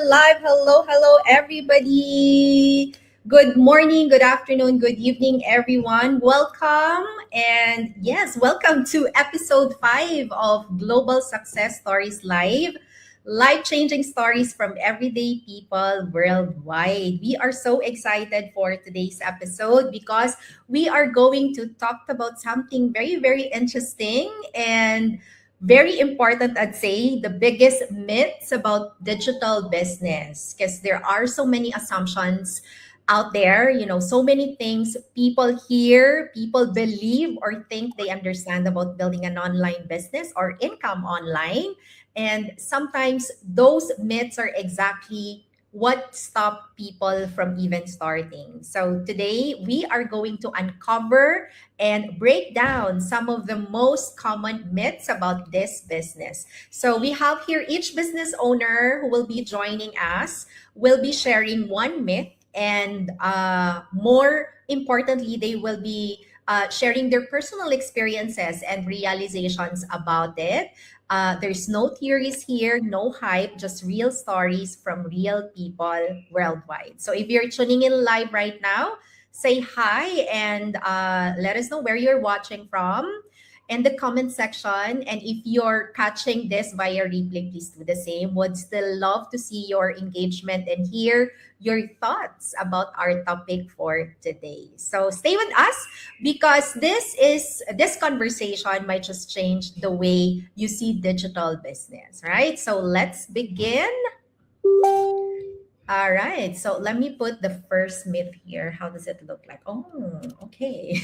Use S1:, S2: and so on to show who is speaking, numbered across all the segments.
S1: live. Hello, everybody. Good morning, good afternoon, good evening, everyone. Welcome. And yes, welcome to episode 5 of Global Success Stories Live. Life changing stories from everyday people worldwide. We are so excited for today's episode because we are going to talk about something very interesting and very important. I'd say the biggest myths about digital business, because there are so many assumptions out there, so many things people hear, people believe or think they understand about building an online business or income online. And sometimes those myths are exactly what stop people from even starting. So today we are going to uncover and break down some of the most common myths about this business. So we have here each business owner who will be joining us will be sharing one myth, and more importantly, they will be sharing their personal experiences and realizations about it. There's no theories here, no hype, just real stories from real people worldwide. So if you're tuning in live right now, say hi and let us know where you're watching from in the comment section. And if you're catching this via replay, please do the same. Would still love to see your engagement and hear your thoughts about our topic for today. So stay with us because this conversation might just change the way you see digital business, right? So let's begin. All right. So let me put the first myth here. How does it look like? Oh, okay.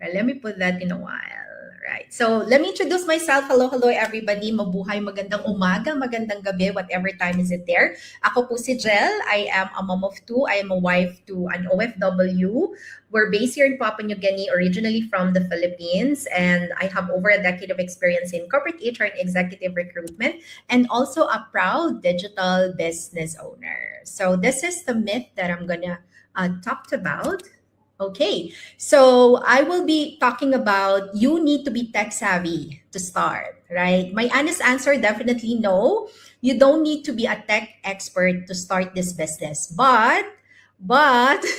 S1: Right, let me put that in a while. Right. So let me introduce myself. Hello, everybody. Mabuhay, magandang umaga, magandang gabi, whatever time is it there. Ako po si Jel. I am a mom of two. I am a wife to an OFW. We're based here in Papua New Guinea, originally from the Philippines, and I have over a decade of experience in corporate HR and executive recruitment, and also a proud digital business owner. So this is the myth that I'm gonna talk about. Okay, so I will be talking about you need to be tech savvy to start, right? My honest answer, definitely no. You don't need to be a tech expert to start this business, but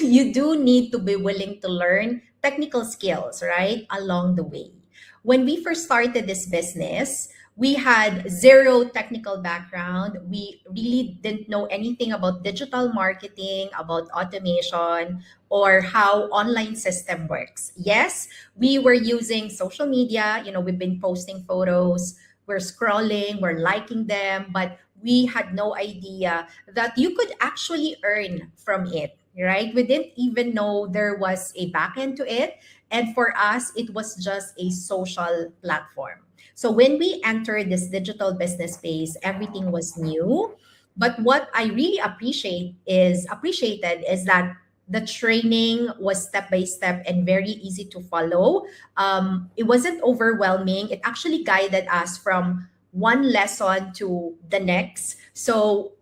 S1: you do need to be willing to learn technical skills, right, along the way. When we first started this business, we had zero technical background. We really didn't know anything about digital marketing, about automation, or how online system works. Yes, we were using social media. We've been posting photos, we're scrolling, we're liking them, but we had no idea that you could actually earn from it, right? We didn't even know there was a back end to it. And for us, it was just a social platform. So when we entered this digital business space, everything was new. But what I really appreciated is that the training was step by step and very easy to follow. It wasn't overwhelming. It actually guided us from one lesson to the next. So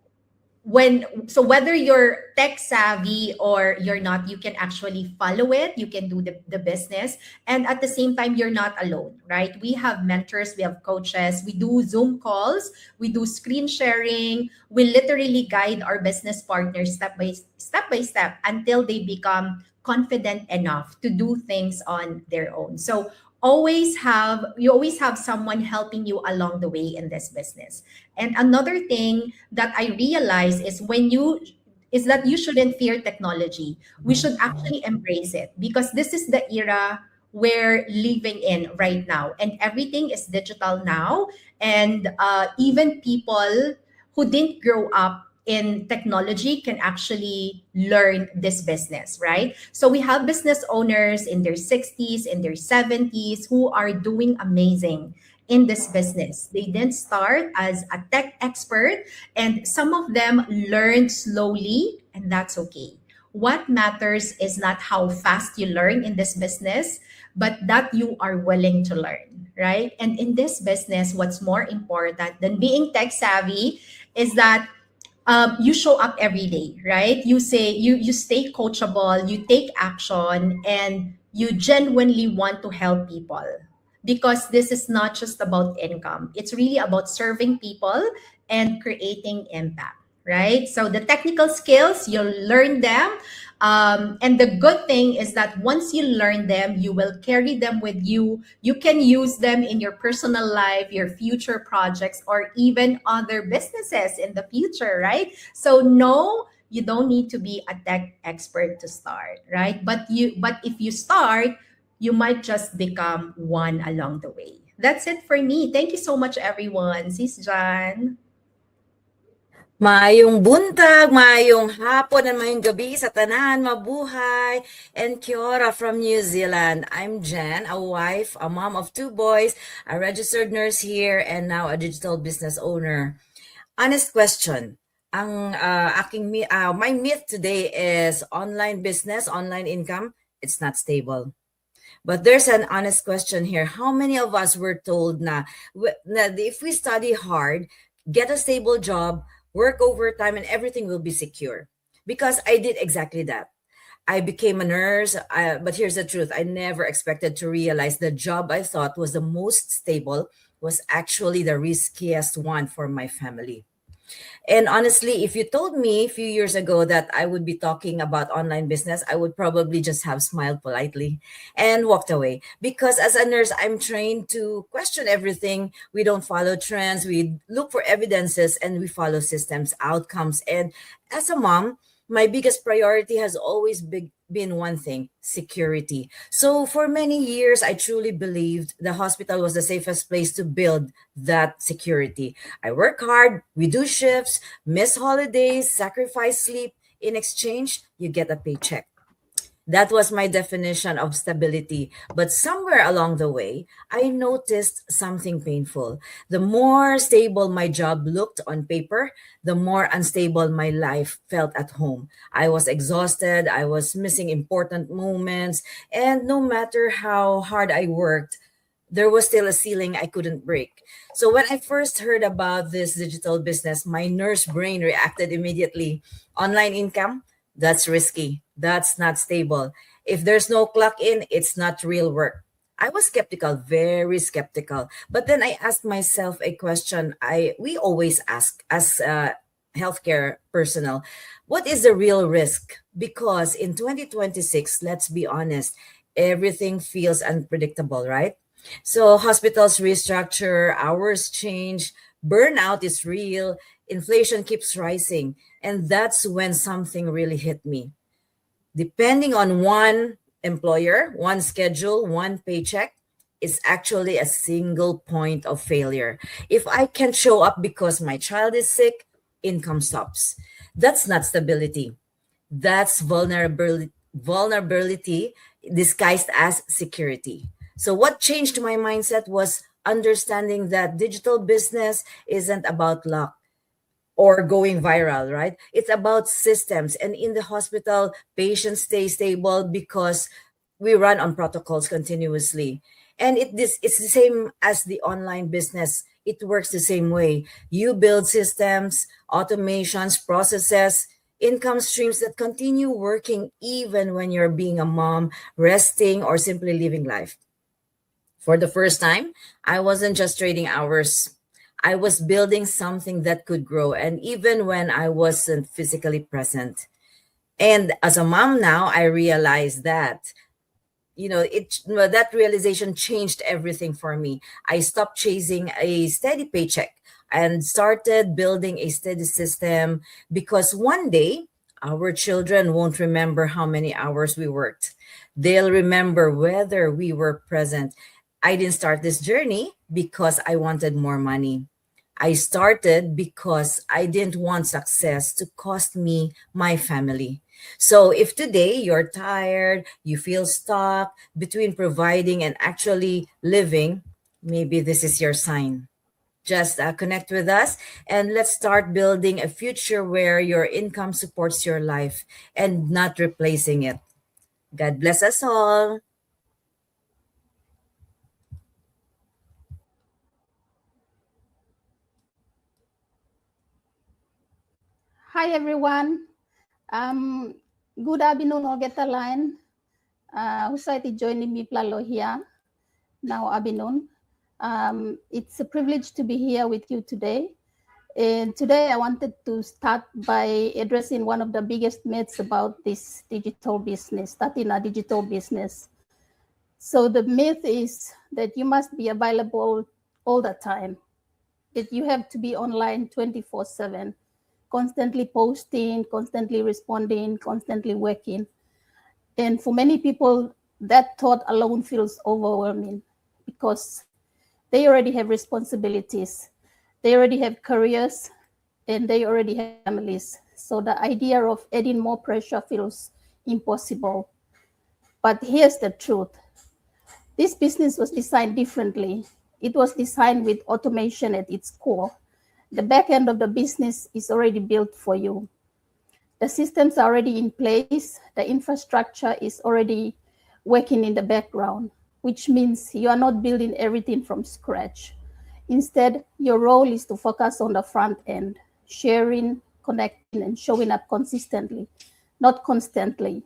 S1: whether you're tech savvy or you're not, you can actually follow it, you can do the business, and at the same time you're not alone, right? We have mentors, we have coaches, we do Zoom calls, we do screen sharing, we literally guide our business partners step by step until they become confident enough to do things on their own. So you always have someone helping you along the way in this business. And another thing that I realize is that you shouldn't fear technology. We should actually embrace it because this is the era we're living in right now, and everything is digital now. And even people who didn't grow up in technology can actually learn this business, right? So we have business owners in their 60s, in their 70s who are doing amazing in this business. They didn't start as a tech expert, and some of them learned slowly, and that's okay. What matters is not how fast you learn in this business, but that you are willing to learn, right? And in this business, what's more important than being tech savvy is that you show up every day, right? You stay coachable, you take action, and you genuinely want to help people because this is not just about income. It's really about serving people and creating impact, right? So the technical skills, you'll learn them. And the good thing is that once you learn them, you will carry them with you. You can use them in your personal life, your future projects, or even other businesses in the future, right? So no, you don't need to be a tech expert to start, right? But if you start, you might just become one along the way. That's it for me. Thank you so much, everyone. Sis John.
S2: Maayong buntag, maayong hapon, and maayong gabi sa tanan, mabuhay, and kia ora from New Zealand. I'm Jen, a wife, a mom of two boys, a registered nurse here, and now a digital business owner. Honest question. My myth today is online business, online income. It's not stable. But there's an honest question here. How many of us were told na if we study hard, get a stable job, work overtime, and everything will be secure? Because I did exactly that. I became a nurse, but here's the truth. I never expected to realize the job I thought was the most stable was actually the riskiest one for my family. And honestly, if you told me a few years ago that I would be talking about online business, I would probably just have smiled politely and walked away. Because as a nurse, I'm trained to question everything. We don't follow trends, we look for evidences, and we follow systems, outcomes. And as a mom, my biggest priority has always been one thing: security. So for many years, I truly believed the hospital was the safest place to build that security. I work hard, we do shifts, miss holidays, sacrifice sleep. In exchange, you get a paycheck. That was my definition of stability. But somewhere along the way, I noticed something painful. The more stable my job looked on paper, the more unstable my life felt at home. I was exhausted, I was missing important moments, and no matter how hard I worked, there was still a ceiling I couldn't break. So when I first heard about this digital business, my nurse brain reacted immediately. Online income? That's risky. That's not stable. If there's no clock in, it's not real work. I was skeptical, very skeptical. But then I asked myself a question I we always ask as healthcare personnel. What is the real risk? Because in 2026, let's be honest, everything feels unpredictable, right? So hospitals restructure, hours change, burnout is real, inflation keeps rising. And that's when something really hit me. Depending on one employer, one schedule, one paycheck, is actually a single point of failure. If I can't show up because my child is sick, income stops. That's not stability. That's vulnerability disguised as security. So what changed my mindset was understanding that digital business isn't about luck or going viral, right? It's about systems. And in the hospital, patients stay stable because we run on protocols continuously. And it's the same as the online business. It works the same way. You build systems, automations, processes, income streams that continue working even when you're being a mom, resting, or simply living life. For the first time, I wasn't just trading hours. I was building something that could grow, and even when I wasn't physically present. And as a mom now, I realized that that realization changed everything for me. I stopped chasing a steady paycheck and started building a steady system, because one day our children won't remember how many hours we worked. They'll remember whether we were present. I didn't start this journey because I wanted more money. I started because I didn't want success to cost me my family. So if today you're tired, you feel stuck between providing and actually living, maybe this is your sign. Just connect with us and let's start building a future where your income supports your life and not replacing it. God bless us all.
S3: Hi everyone. Um, Good afternoon, Ogeta line. Society joining me plalo here now afternoon. It's a privilege to be here with you today. And today I wanted to start by addressing one of the biggest myths about this digital business, starting a digital business. So the myth is that you must be available all the time, that you have to be online 24/7, constantly posting, constantly responding, constantly working. And for many people, that thought alone feels overwhelming because they already have responsibilities, they already have careers, and they already have families. So the idea of adding more pressure feels impossible. But here's the truth: this business was designed differently. It was designed with automation at its core. The back end of the business is already built for you. The systems are already in place. The infrastructure is already working in the background, which means you are not building everything from scratch. Instead, your role is to focus on the front end, sharing, connecting, and showing up consistently, not constantly.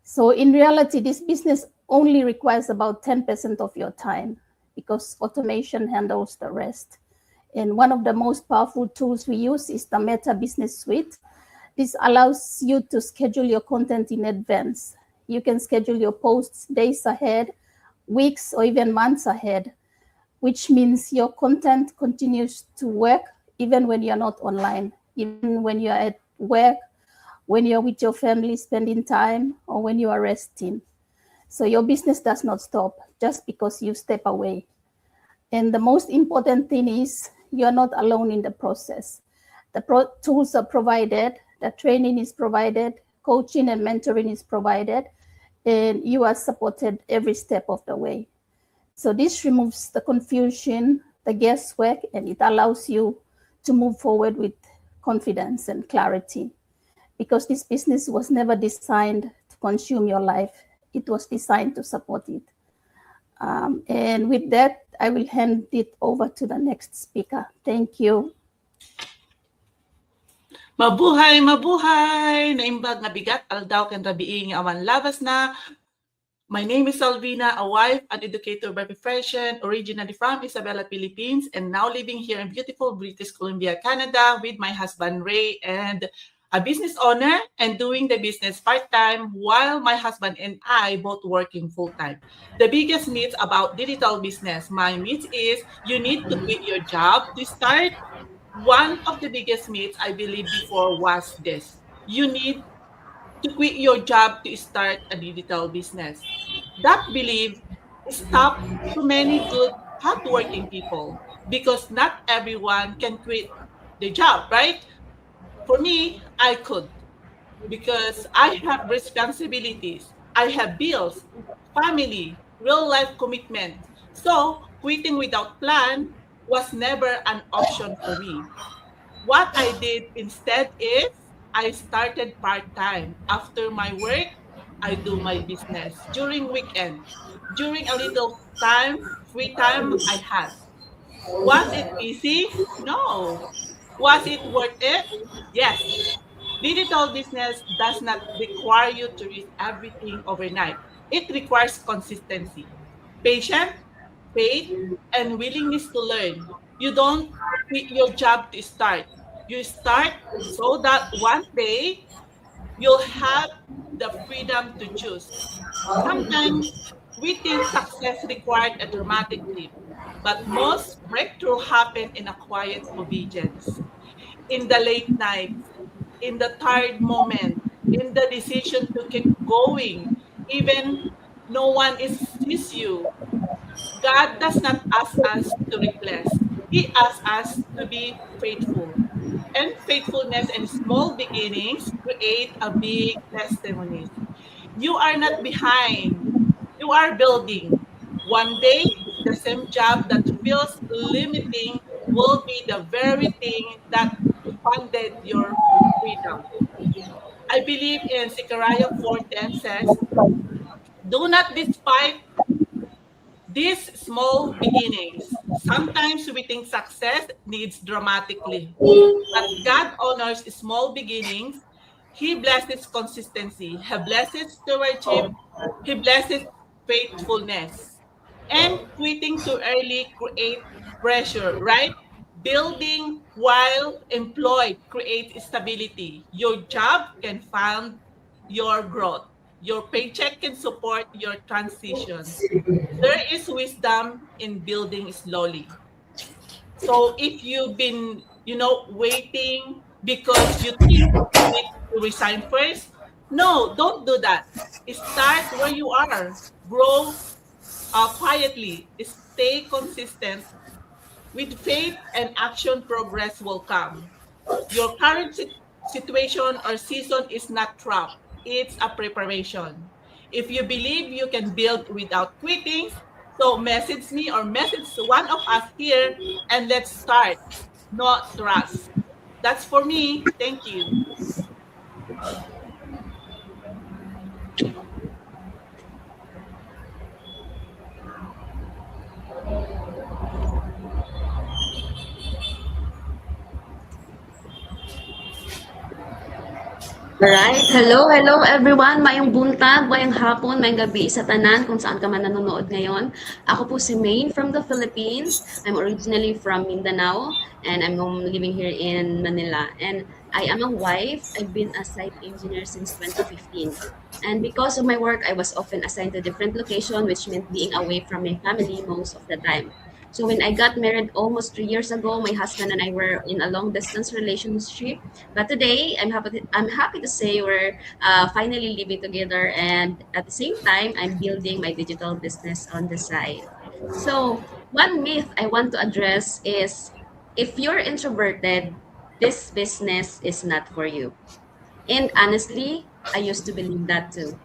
S3: So in reality, this business only requires about 10% of your time because automation handles the rest. And one of the most powerful tools we use is the Meta Business Suite. This allows you to schedule your content in advance. You can schedule your posts days ahead, weeks, or even months ahead, which means your content continues to work even when you're not online, even when you're at work, when you're with your family spending time, or when you are resting. So your business does not stop just because you step away. And the most important thing is you're not alone in the process. The tools are provided, the training is provided, coaching and mentoring is provided, and you are supported every step of the way. So this removes the confusion, the guesswork, and it allows you to move forward with confidence and clarity. Because this business was never designed to consume your life, it was designed to support it. And with that, I will hand it over to the next speaker. Thank you.
S4: Mabuhay, mabuhay! Naimbag nga bigat, aldaw ken rabiing awan labas na. My name is Alvina, a wife and educator by profession, originally from Isabela, Philippines, and now living here in beautiful British Columbia, Canada, with my husband Ray, and a business owner and doing the business part-time while my husband and I both working full-time. The biggest myth about digital business, my myth is you need to quit your job to start. One of the biggest myths I believed before was this: you need to quit your job to start a digital business. That belief stopped so many good, hardworking people because not everyone can quit the job, right? For me, I could because I have responsibilities, I have bills, family, real life commitment. So quitting without plan was never an option for me. What I did instead is I started part-time. After my work, I do my business. During weekend, during a little time, free time I had. Was it easy? No. Was it worth it? Yes. Digital business does not require you to reach everything overnight. It requires consistency, patience, faith, and willingness to learn. You don't quit your job to start. You start so that one day you'll have the freedom to choose. Sometimes we think success required a dramatic leap, but most breakthrough happen in a quiet obedience, in the late nights, in the tired moment, in the decision to keep going, even no one sees you. God does not ask us to replace. He asks us to be faithful. And faithfulness and small beginnings create a big testimony. You are not behind. You are building. One day, the same job that feels limiting will be the very thing that funded your freedom. I believe in Zechariah 4:10 says, do not despise these small beginnings. Sometimes we think success needs dramatic leap, but God honors small beginnings. He blesses consistency. He blesses stewardship. He blesses faithfulness. And quitting too early create pressure, right? Building while employed creates stability. Your job can fund your growth. Your paycheck can support your transition. There is wisdom in building slowly. So if you've been, waiting because you think you need to resign first, no, don't do that. Start where you are. Grow quietly. Stay consistent. With faith and action, progress will come. Your current situation or season is not trap. It's a preparation. If you believe you can build without quitting, so message me or message one of us here and let's start, not rush. That's for me. Thank you.
S5: Alright, hello everyone. Mayong buntag, mayong hapon, mayong gabi sa tanan kung saan ka man nanonood ngayon. Ako po si Maine from the Philippines. I'm originally from Mindanao and I'm living here in Manila. And I am a wife. I've been a site engineer since 2015. And because of my work, I was often assigned to different location, which meant being away from my family most of the time. So when I got married almost 3 years ago, my husband and I were in a long distance relationship. But today, I'm happy to say we're finally living together, and at the same time, I'm building my digital business on the side. So one myth I want to address is if you're introverted, this business is not for you. And honestly, I used to believe that too.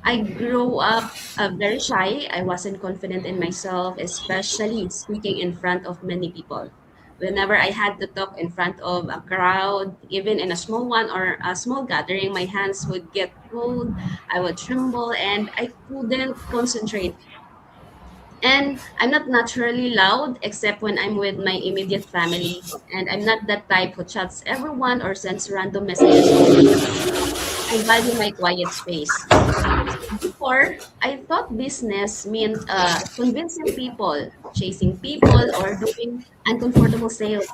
S5: I grew up very shy. I wasn't confident in myself, especially speaking in front of many people. Whenever I had to talk in front of a crowd, even in a small one or a small gathering, my hands would get cold, I would tremble, and I couldn't concentrate. And I'm not naturally loud except when I'm with my immediate family. And I'm not that type who chats everyone or sends random messages all the time. I value my quiet space. Before, I thought business meant convincing people, chasing people, or doing uncomfortable sales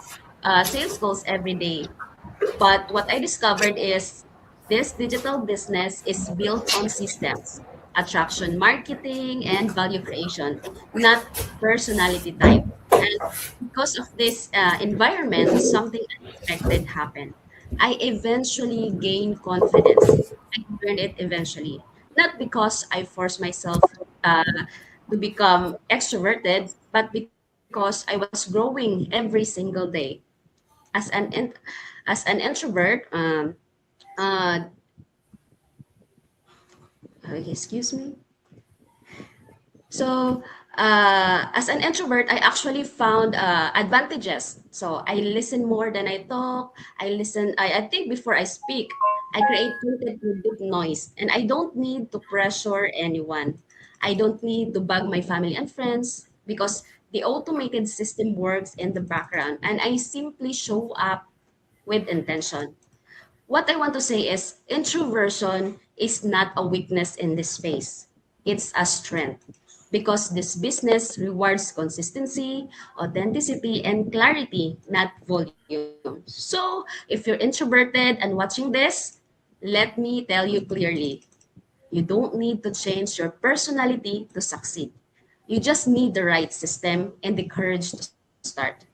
S5: calls every day. But what I discovered is this digital business is built on systems, attraction marketing, and value creation, not personality type. And because of this environment, something unexpected happened. I eventually gained confidence. I learned it eventually, not because I forced myself to become extroverted, but because I was growing every single day as an introvert. Uh, excuse me. So, as an introvert, I actually found advantages. So, I listen more than I talk. I think before I speak, I create content with good noise. And I don't need to pressure anyone. I don't need to bug my family and friends because the automated system works in the background. And I simply show up with intention. What I want to say is introversion is not a weakness in this space. It's a strength because this business rewards consistency, authenticity, and clarity, not volume. So if you're introverted and watching this, let me tell you clearly, you don't need to change your personality to succeed. You just need the right system and the courage to start.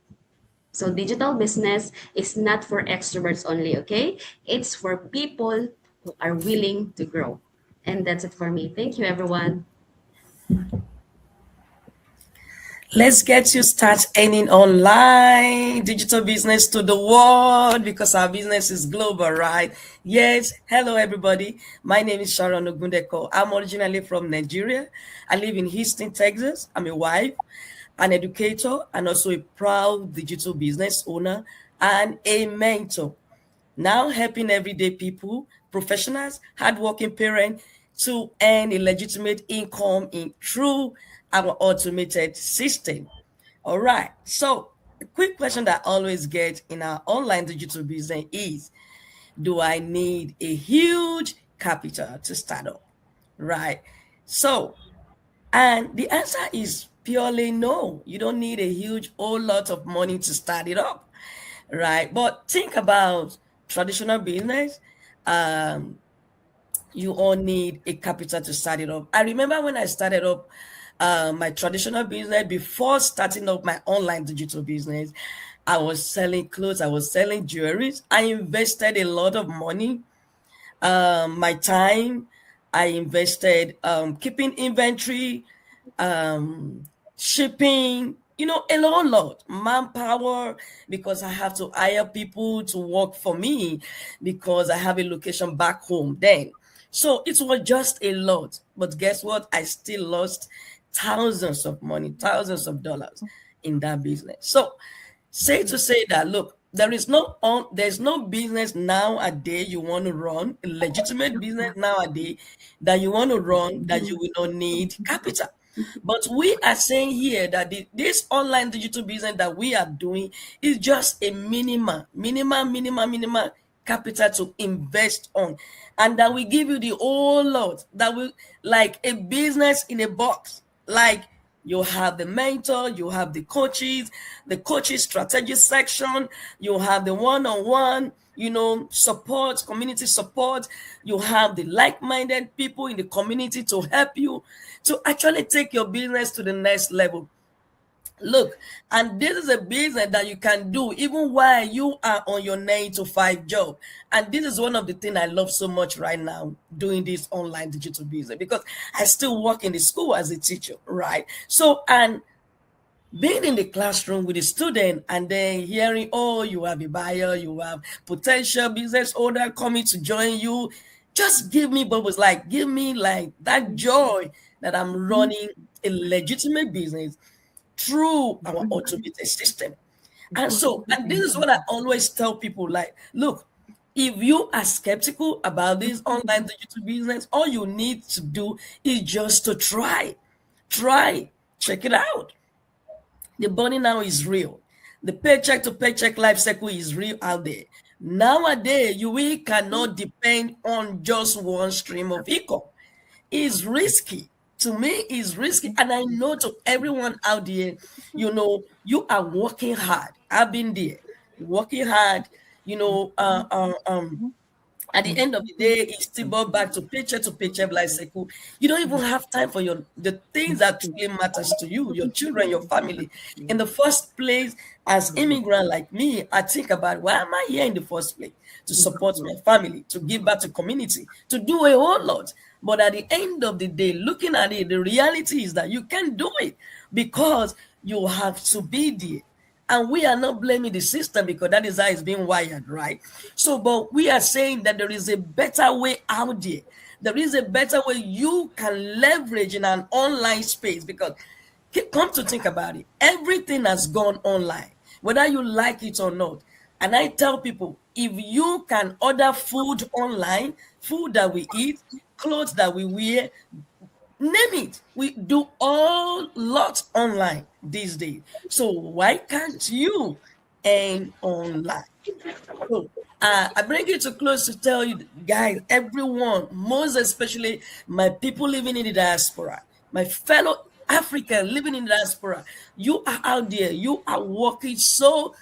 S5: So digital business is not for extroverts only, okay? It's for people who are willing to grow. And that's it for me. Thank you, everyone.
S6: Let's get you start earning online digital business to the world because our business is global, right? Yes. Hello, everybody. My name is Sharon Ogundeko. I'm originally from Nigeria. I live in Houston, Texas. I'm a wife, an educator, and also a proud digital business owner and a mentor. Now helping everyday people, professionals, hardworking parents to earn a legitimate income in through our automated system. All right. So a quick question that I always get in our online digital business is, do I need a huge capital to start up? Right. So, and the answer is purely no. You don't need a huge whole lot of money to start it up. right? But think about traditional business. Um, you all need a capital to start it up. I remember when I started up my traditional business before starting up my online digital business, I was selling clothes, I was selling jewelry. I invested a lot of money, my time. I invested keeping inventory, um, shipping, a lot, manpower, because I have to hire people to work for me because I have a location back home then. So it was just a lot. But guess what? I still lost thousands of money, thousands of dollars in that business. So say to say that look, there's no business nowadays you want to run, a legitimate business nowadays that you want to run that you will not need capital. But we are saying here that this online digital business that we are doing is just a minimal capital to invest on, and that we give you the whole lot, that will, like a business in a box. Like, you have the mentor, you have the coaches strategy section, you have the one-on-one, support, community support. You have the like-minded people in the community to help you to actually take your business to the next level. Look, and this is a business that you can do even while you are on your 9 to 5 job. And this is one of the things I love so much right now, doing this online digital business, because I still work in the school as a teacher, right? So, and being in the classroom with the student and then hearing, oh, you have a buyer, you have potential business owner coming to join you, just give me bubbles, like give me like that joy that I'm running a legitimate business through our automated system. And so, and this is what I always tell people, like, look, if you are skeptical about this online digital business, all you need to do is just to try, check it out. The money now is real. The paycheck to paycheck life cycle is real out there. Nowadays, we cannot depend on just one stream of income. It's risky. To me, it's risky. And I know to everyone out there, you are working hard. I've been there, working hard, you know, uh, uh, um, at the end of the day, it's still brought back to paycheck life cycle. You don't even have time for the things that truly matters to you, your children, your family. In the first place, as immigrant like me, I think about, why am I here in the first place? To support my family, to give back to community, to do a whole lot. But at the end of the day, looking at it, the reality is that you can't do it because you have to be there. And we are not blaming the system because that is how it's being wired, right? So, but we are saying that there is a better way out there. There is a better way you can leverage in an online space, because come to think about it, everything has gone online, whether you like it or not. And I tell people, if you can order food online, food that we eat, clothes that we wear, name it, we do all lots online these days. So why can't you earn online? So I bring it to close to tell you guys, everyone, most especially my people living in the diaspora, my fellow African living in the diaspora, you are out there, you are working so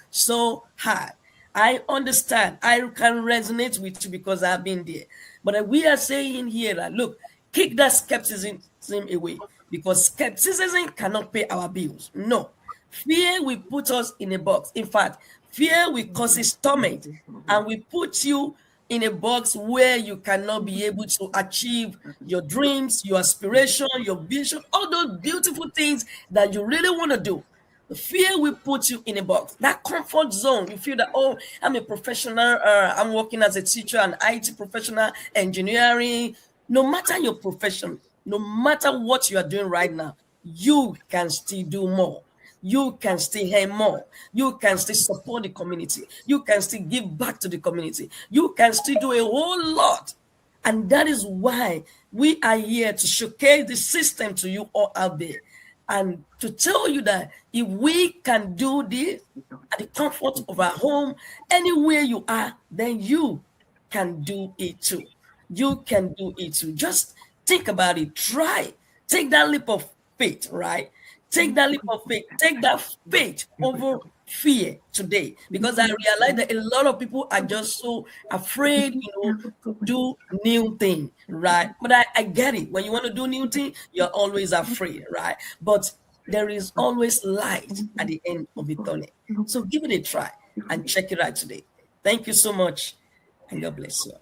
S6: hard. I understand, I can resonate with you because I've been there. But we are saying here that, look, kick that skepticism away, because skepticism cannot pay our bills. No. Fear will put us in a box. In fact, fear will cause a torment, and we put you in a box where you cannot be able to achieve your dreams, your aspiration, your vision, all those beautiful things that you really want to do. The fear will put you in a box. That comfort zone, you feel that, oh, I'm a professional, I'm working as a teacher, an IT professional, engineering. No matter your profession, no matter what you are doing right now, you can still do more. You can still earn more. You can still support the community. You can still give back to the community. You can still do a whole lot. And that is why we are here to showcase the system to you all out there, and to tell you that if we can do this at the comfort of our home, anywhere you are, then you can do it too. You can do it too. Just think about it. Try. Take that leap of faith, right? Take that leap of faith. Take that faith over fear today, because I realize that a lot of people are just so afraid, to do new thing, right? But I get it. When you want to do new thing, you're always afraid, right? But there is always light at the end of the tunnel. So give it a try and check it out today. Thank you so much, and God bless you.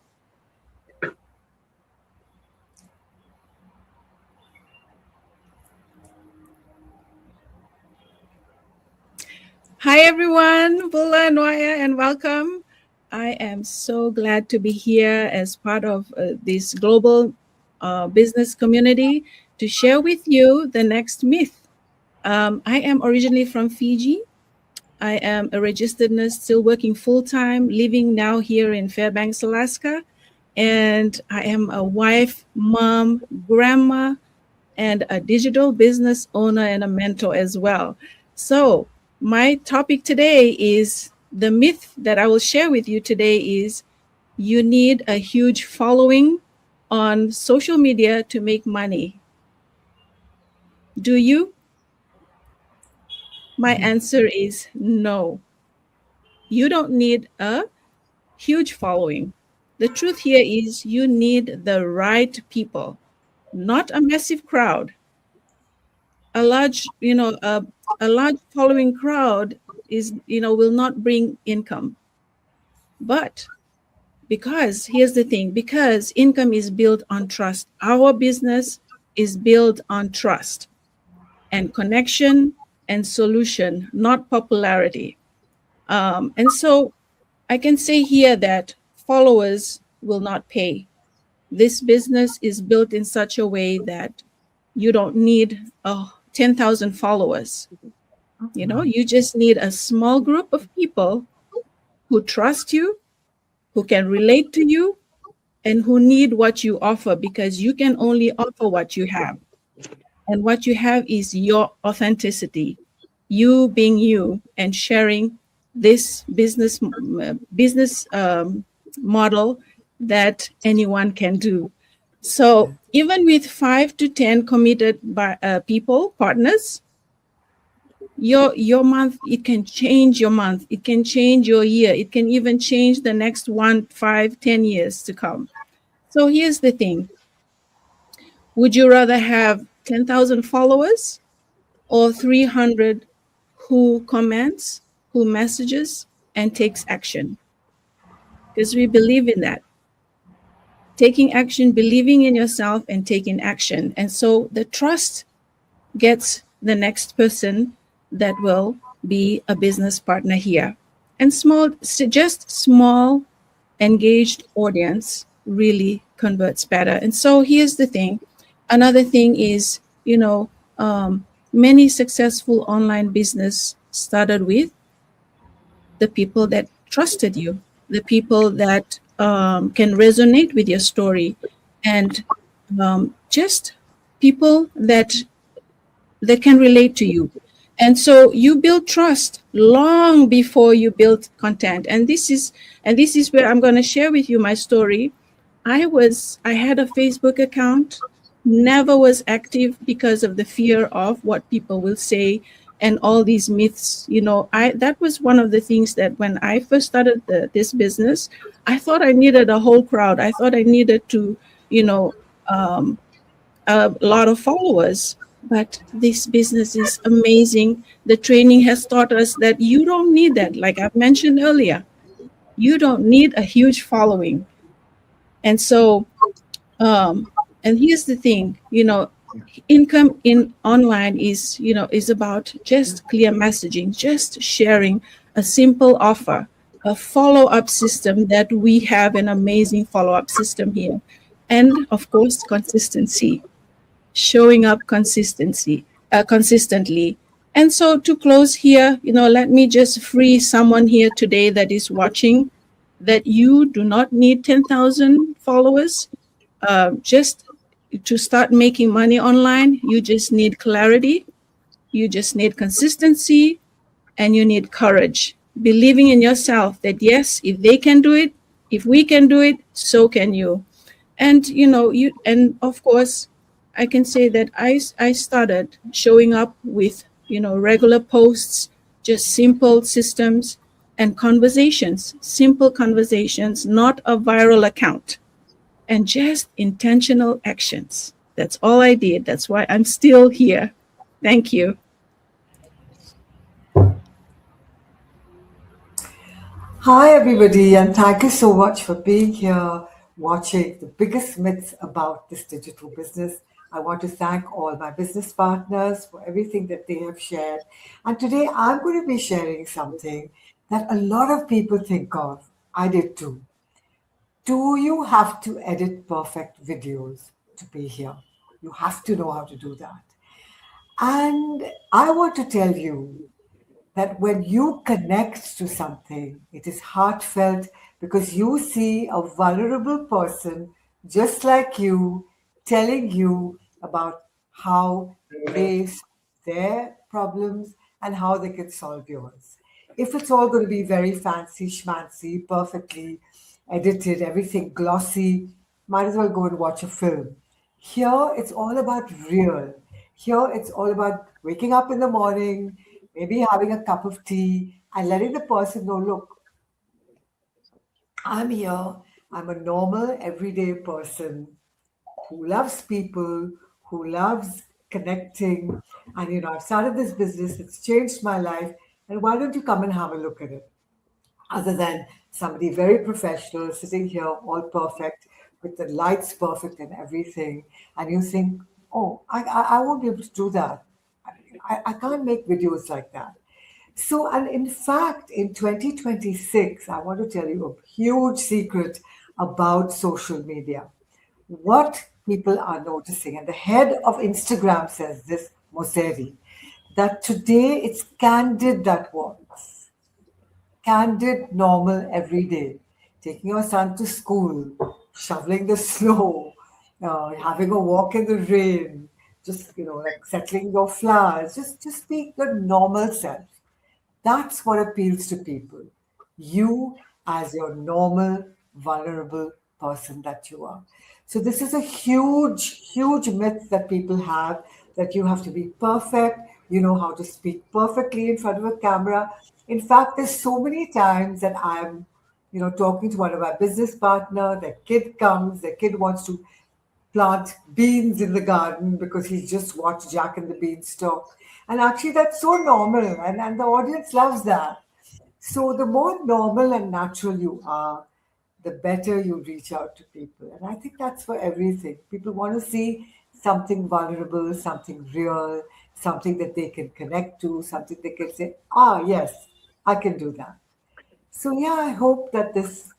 S7: Hi, everyone. Bula Noya, and welcome. I am so glad to be here as part of this global business community to share with you the next myth. I am originally from Fiji. I am a registered nurse, still working full time, living now here in Fairbanks, Alaska. And I am a wife, mom, grandma, and a digital business owner and a mentor as well. So, my topic today is the myth that I will share with you today is you need a huge following on social media to make money. Do you? My answer is no. You don't need a huge following. The truth here is you need the right people, not a massive crowd. A large, a large following crowd is, will not bring income. But because here's the thing, because income is built on trust, our business is built on trust and connection and solution, not popularity. And so I can say here that followers will not pay. This business is built in such a way that you don't need 10,000 followers. You just need a small group of people who trust you, who can relate to you, and who need what you offer because you can only offer what you have. And what you have is your authenticity, you being you and sharing this business model that anyone can do. So even with 5 to 10 committed people, partners, your month, it can change your month, it can change your year, it can even change the next 1, 5, 10 years to come. So here's the thing. Would you rather have 10,000 followers or 300 who comments, who messages, and takes action? Because we believe in that. Taking action, believing in yourself, and taking action. And so the trust gets the next person that will be a business partner here. And just small, engaged audience really converts better. And so here's the thing. Another thing is, many successful online business started with the people that trusted you, the people that can resonate with your story, and just people that can relate to you. And so you build trust long before you build content. And this is where I'm going to share with you my story. I had a Facebook account, never was active because of the fear of what people will say and all these myths. That was one of the things that when I first started this business, I thought I needed a whole crowd. I thought I needed to, a lot of followers. But this business is amazing. The training has taught us that you don't need that. Like I've mentioned earlier, you don't need a huge following. And so, and here's the thing, income in online is about just clear messaging, just sharing a simple offer, a follow-up system that we have an amazing follow-up system here. And of course, consistency. Showing up consistently. And so to close here, let me just free someone here today that is watching that you do not need 10,000 followers. Just to start making money online, you just need clarity, you just need consistency, and you need courage. Believing in yourself that yes, if they can do it, if we can do it, so can you. And and of course, I can say that I started showing up with regular posts, just simple systems and conversations, simple conversations, not a viral account, and just intentional actions. That's all I did. That's why I'm still here. Thank you.
S8: Hi, everybody, and thank you so much for being here watching the biggest myths about this digital business. I want to thank all my business partners for everything that they have shared. And today I'm going to be sharing something that a lot of people think of. I did too. Do you have to edit perfect videos to be here? You have to know how to do that. And I want to tell you that when you connect to something, it is heartfelt because you see a vulnerable person just like you telling you about how they solve their problems and how they can solve yours. If it's all going to be very fancy schmancy, perfectly edited, everything glossy, might as well go and watch a film. Here, it's all about real. Here, it's all about waking up in the morning, maybe having a cup of tea, and letting the person know, look, I'm here. I'm a normal, everyday person who loves people, who loves connecting. And, I've started this business, it's changed my life. And why don't you come and have a look at it? Other than somebody very professional sitting here all perfect with the lights perfect and everything, and you think, oh, I won't be able to do that. I can't make videos like that. So, and in fact, in 2026, I want to tell you a huge secret about social media. What people are noticing, and the head of Instagram says this, Moseri, that today it's candid that works, candid, normal, every day. Taking your son to school, shoveling the snow, having a walk in the rain, just like settling your flowers. Just be your normal self. That's what appeals to people. You as your normal, vulnerable person that you are. So, this is a huge, huge myth that people have, that you have to be perfect, you know how to speak perfectly in front of a camera. In fact, there's so many times that I'm, talking to one of our business partner, their kid comes, their kid wants to plant beans in the garden because he's just watched Jack and the Beanstalk. And actually, that's so normal, and the audience loves that. So, the more normal and natural you are, the better you reach out to people. And I think that's for everything. People want to see something vulnerable, something real, something that they can connect to, something they can say, ah, yes, I can do that. So, yeah, I hope that this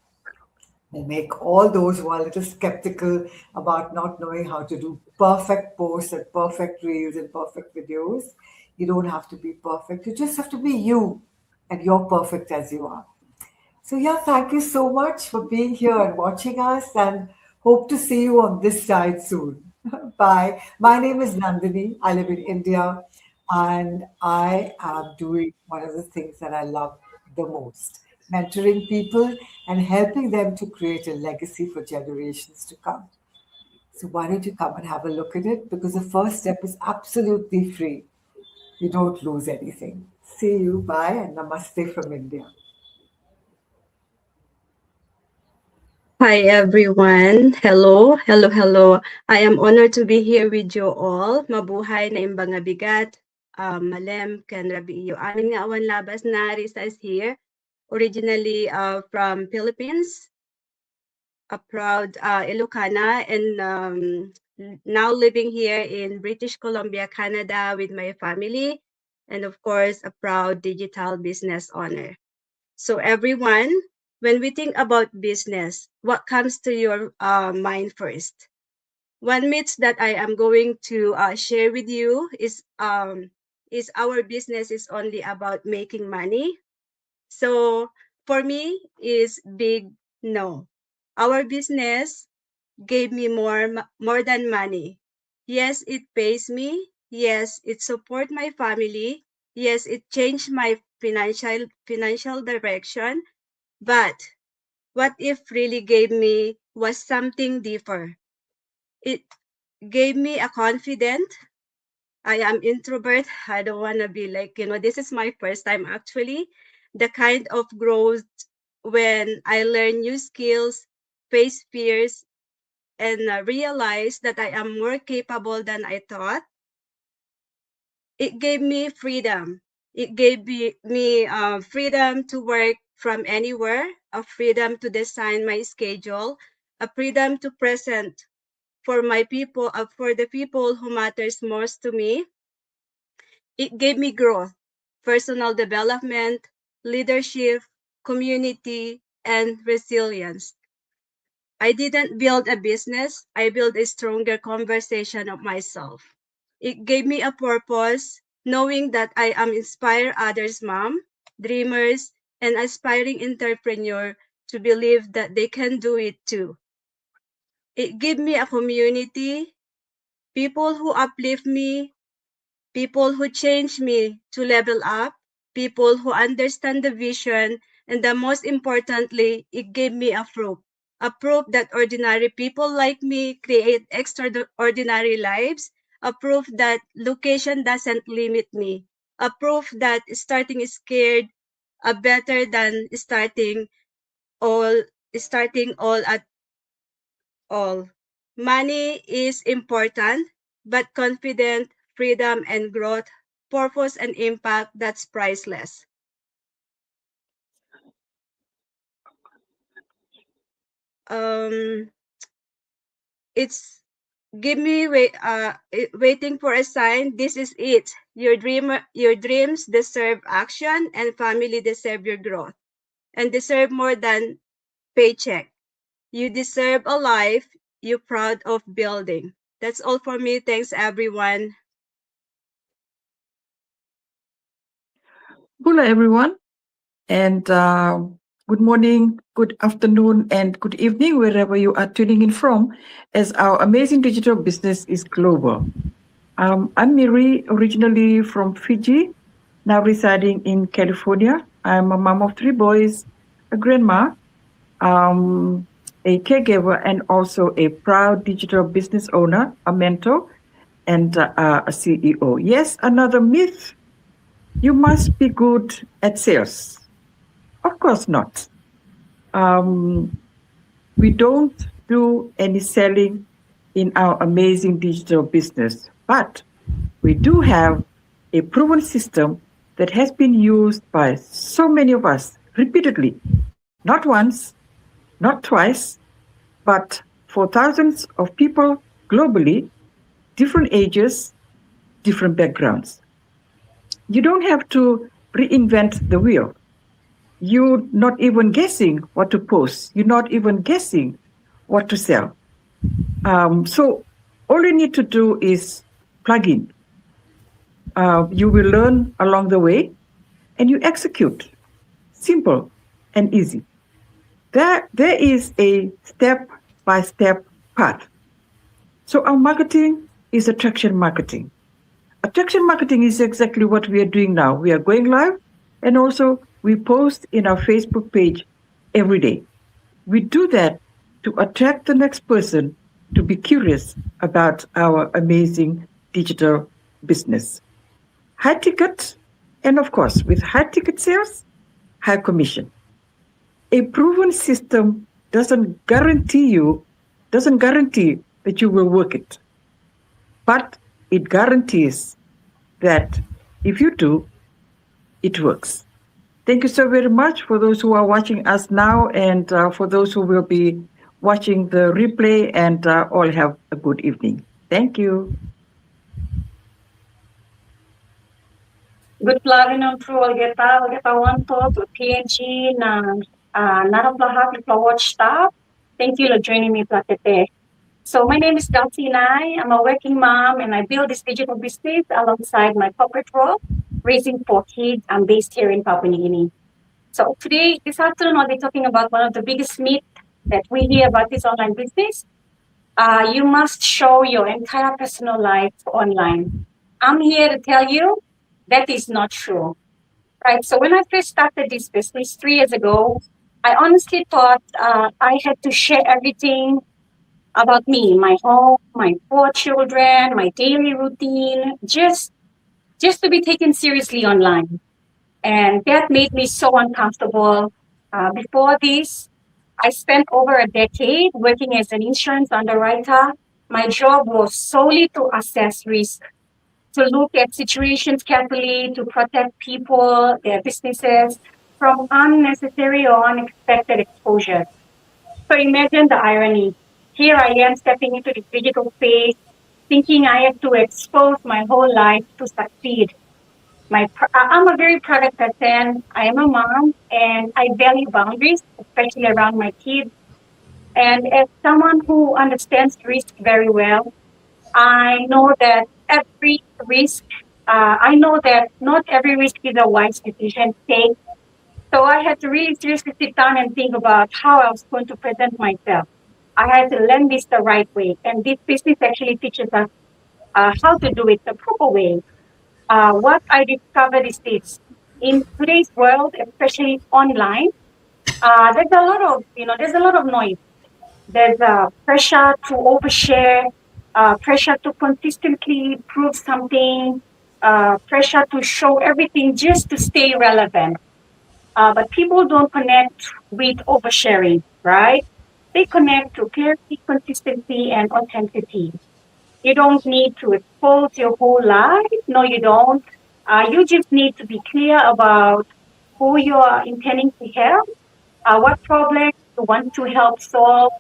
S8: will make all those who are a little skeptical about not knowing how to do perfect posts and perfect reels and perfect videos. You don't have to be perfect. You just have to be you, and you're perfect as you are. So, yeah, thank you so much for being here and watching us, and hope to see you on this side soon. Bye. My name is Nandini. I live in India, and I am doing one of the things that I love the most, mentoring people and helping them to create a legacy for generations to come. So, why don't you come and have a look at it? Because the first step is absolutely free. You don't lose anything. See you. Bye, and namaste from India.
S5: Hi everyone. Hello, hello, hello. I am honored to be here with you all. Mabuhay na imbang nga bigat. Malem kan rabi iyo. Aning nga awan labas na Risa is here. Originally from Philippines, a proud Ilocana, and now living here in British Columbia, Canada with my family, and of course a proud digital business owner. So everyone, when we think about business, what comes to your mind first? One myth that I am going to share with you is our business is only about making money. So for me, is big no. Our business gave me more than money. Yes, it pays me. Yes, it support my family. Yes, it changed my financial direction. But what if really gave me was something deeper? It gave me a confidence.
S9: I am introvert. I don't want to be like, this is my first time actually. The kind of growth when I learn new skills, face fears, and realize that I am more capable than I thought. It gave me freedom. It gave me freedom to work from anywhere, a freedom to design my schedule, a freedom to present for my people, for the people who matters most to me. It gave me growth, personal development, leadership, community, and resilience. I didn't build a business, I built a stronger conversation of myself. It gave me a purpose, knowing that I am inspire others' mom, dreamers, and aspiring entrepreneur to believe that they can do it too. It gave me a community, people who uplift me, people who change me to level up, people who understand the vision, and the most importantly, it gave me a proof that ordinary people like me create extraordinary lives, a proof that location doesn't limit me, a proof that starting is scared, better than all starting all at all. Money is important, but confidence, freedom, and growth, purpose, and impact, that's priceless. Um, it's give me waiting for a sign. This is it. Your dreams deserve action, and family deserve your growth, and deserve more than paycheck. You deserve a life you're proud of building. That's all for me. Thanks, everyone.
S10: Hello, everyone, and good morning, good afternoon, and good evening, wherever you are tuning in from, as our amazing digital business is global. I'm Miri, originally from Fiji, now residing in California. I'm a mom of 3 boys, a grandma, a caregiver, and also a proud digital business owner, a mentor, and a CEO. Yes, another myth. You must be good at sales. Of course not. We don't do any selling in our amazing digital business, but we do have a proven system that has been used by so many of us repeatedly, not once, not twice, but for thousands of people globally, different ages, different backgrounds. You don't have to reinvent the wheel. You're not even guessing what to post. You're not even guessing what to sell. So all you need to do is plug in. You will learn along the way and you execute. Simple and easy. There is a step-by-step path. So our marketing is attraction marketing. Attraction marketing is exactly what we are doing now. We are going live and also we post in our Facebook page every day. We do that to attract the next person to be curious about our amazing digital business. High ticket, and of course, with high ticket sales, high commission. A proven system doesn't guarantee that you will work it, but it guarantees that if you do, it works. Thank you so very much for those who are watching us now and for those who will be watching the replay, and all have a good evening. Thank you.
S11: Good afternoon po, Algeta to PNG na narablahat ng watch staff. Thank you for joining me today. So my name is Dalsinai. I'm a working mom and I build this digital business alongside my corporate role, raising 4 kids. I'm based here in Papua New Guinea. So today, this afternoon, I'll be talking about one of the biggest myths that we hear about this online business. You must show your entire personal life online. I'm here to tell you that is not true. Right. So when I first started this business 3 years ago, I honestly thought I had to share everything about me, my home, my 4 children, my daily routine, just to be taken seriously online. And that made me so uncomfortable. Before this, I spent over a decade working as an insurance underwriter. My job was solely to assess risk, to look at situations carefully, to protect people, their businesses from unnecessary or unexpected exposure. So imagine the irony. Here I am stepping into the digital space, thinking I have to expose my whole life to succeed. I'm a very product person. I am a mom and I value boundaries, especially around my kids. And as someone who understands risk very well, I know that every I know that not every risk is a wise decision to take. So I had to really seriously sit down and think about how I was going to present myself. I had to learn this the right way. And this business actually teaches us how to do it the proper way. What I discovered is this. In today's world, especially online, there's a lot of noise. There's pressure to overshare, pressure to consistently prove something, pressure to show everything just to stay relevant. But people don't connect with oversharing, right? They connect to clarity, consistency, and authenticity. You don't need to expose your whole life. No, you don't. You just need to be clear about who you are intending to help, what problems you want to help solve,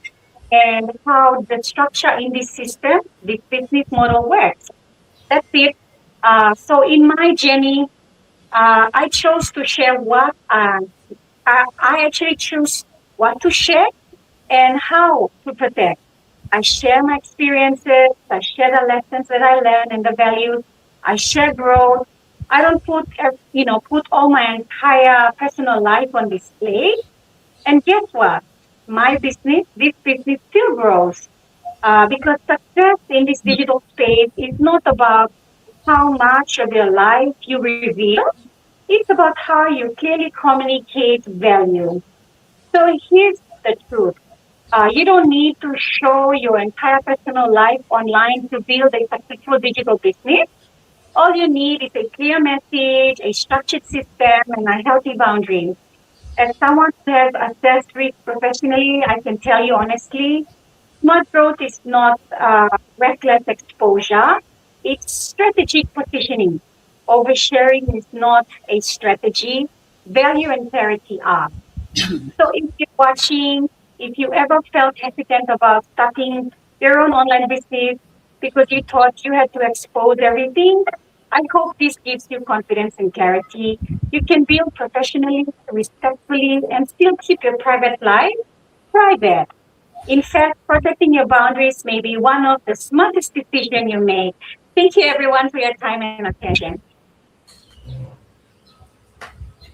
S11: and how the structure in this system, this business model works. That's it. So in my journey, I chose to share I actually choose what to share and how to protect. I share my experiences. I share the lessons that I learned and the values. I share growth. I don't put all my entire personal life on display. And guess what? This business still grows because success in this digital space is not about how much of your life you reveal. It's about how you clearly communicate value. So here's the truth. You don't need to show your entire personal life online to build a successful digital business. All you need is a clear message, a structured system, and a healthy boundary. As someone who has assessed risk professionally, I can tell you honestly, smart growth is not reckless exposure, it's strategic positioning. Oversharing is not a strategy, value and clarity are. So if you're watching, if you ever felt hesitant about starting your own online business because you thought you had to expose everything, I hope this gives you confidence and clarity. You can build professionally, respectfully, and still keep your private life private. In fact, protecting your boundaries may be one of the smartest decisions you make. Thank you everyone for your time and attention.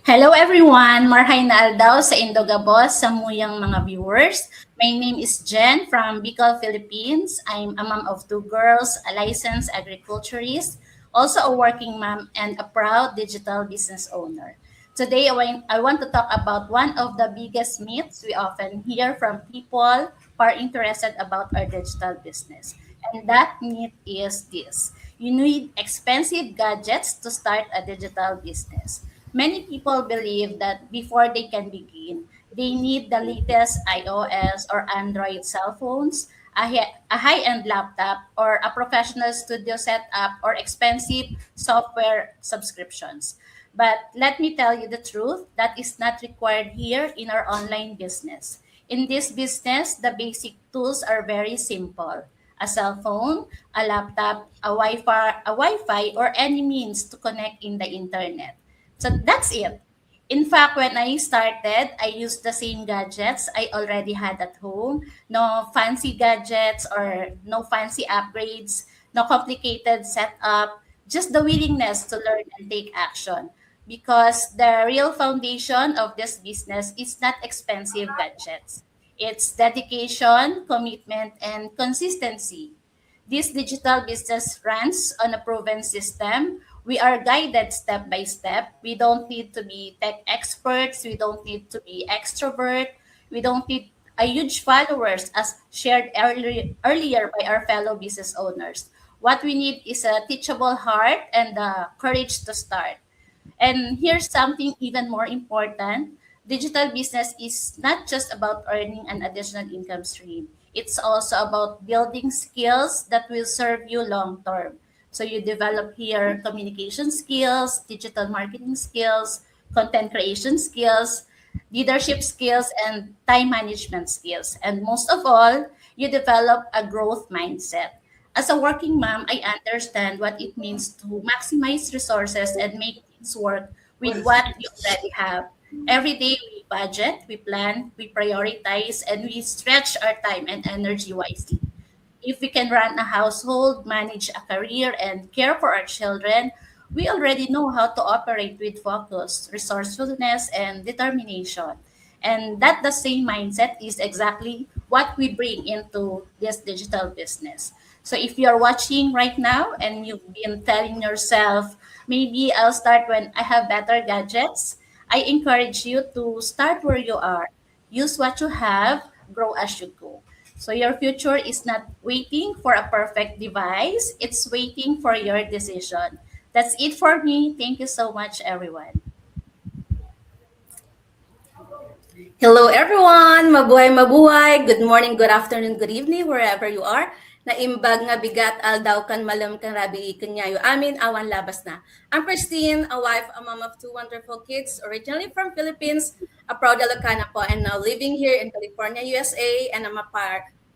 S12: Hello everyone! Marhay na aldaw sa Indogabos sa muyang mga viewers. My name is Jen from Bicol, Philippines. I'm a mom of 2 girls, a licensed agriculturist, also a working mom, and a proud digital business owner. Today, I want to talk about one of the biggest myths we often hear from people who are interested about our digital business. And that myth is this. You need expensive gadgets to start a digital business. Many people believe that before they can begin, they need the latest iOS or Android cell phones, a high-end laptop, or a professional studio setup, or expensive software subscriptions. But let me tell you the truth, that is not required here in our online business. In this business, the basic tools are very simple. A cell phone, a laptop, a Wi-Fi, or any means to connect in the internet. So that's it. In fact, when I started, I used the same gadgets I already had at home. No fancy gadgets or no fancy upgrades, no complicated setup, just the willingness to learn and take action. Because the real foundation of this business is not expensive gadgets. It's dedication, commitment, and consistency. This digital business runs on a proven system. We are guided step by step. We don't need to be tech experts. We don't need to be extrovert. We don't need a huge followers as shared earlier by our fellow business owners. What we need is a teachable heart and the courage to start. And here's something even more important. Digital business is not just about earning an additional income stream. It's also about building skills that will serve you long term. So you develop here communication skills, digital marketing skills, content creation skills, leadership skills, and time management skills. And most of all, you develop a growth mindset. As a working mom, I understand what it means to maximize resources and make things work with what you already have. Every day we budget, we plan, we prioritize, and we stretch our time and energy wisely. If we can run a household, manage a career, and care for our children, we already know how to operate with focus, resourcefulness, and determination. And that the same mindset is exactly what we bring into this digital business. So if you're watching right now and you've been telling yourself, maybe I'll start when I have better gadgets, I encourage you to start where you are. Use what you have, grow as you go. So your future is not waiting for a perfect device, it's waiting for your decision. That's it for me. Thank you so much, everyone.
S13: Hello everyone! Mabuhay mabuhay! Good morning, good afternoon, good evening, wherever you are. Naimbag nga bigat aldaw kan malam kan rabi kanyayo amin awan labas na. I'm Christine, a wife, a mom of two wonderful kids, originally from Philippines, a proud Ilocana po, and now living here in California, USA, and I'm a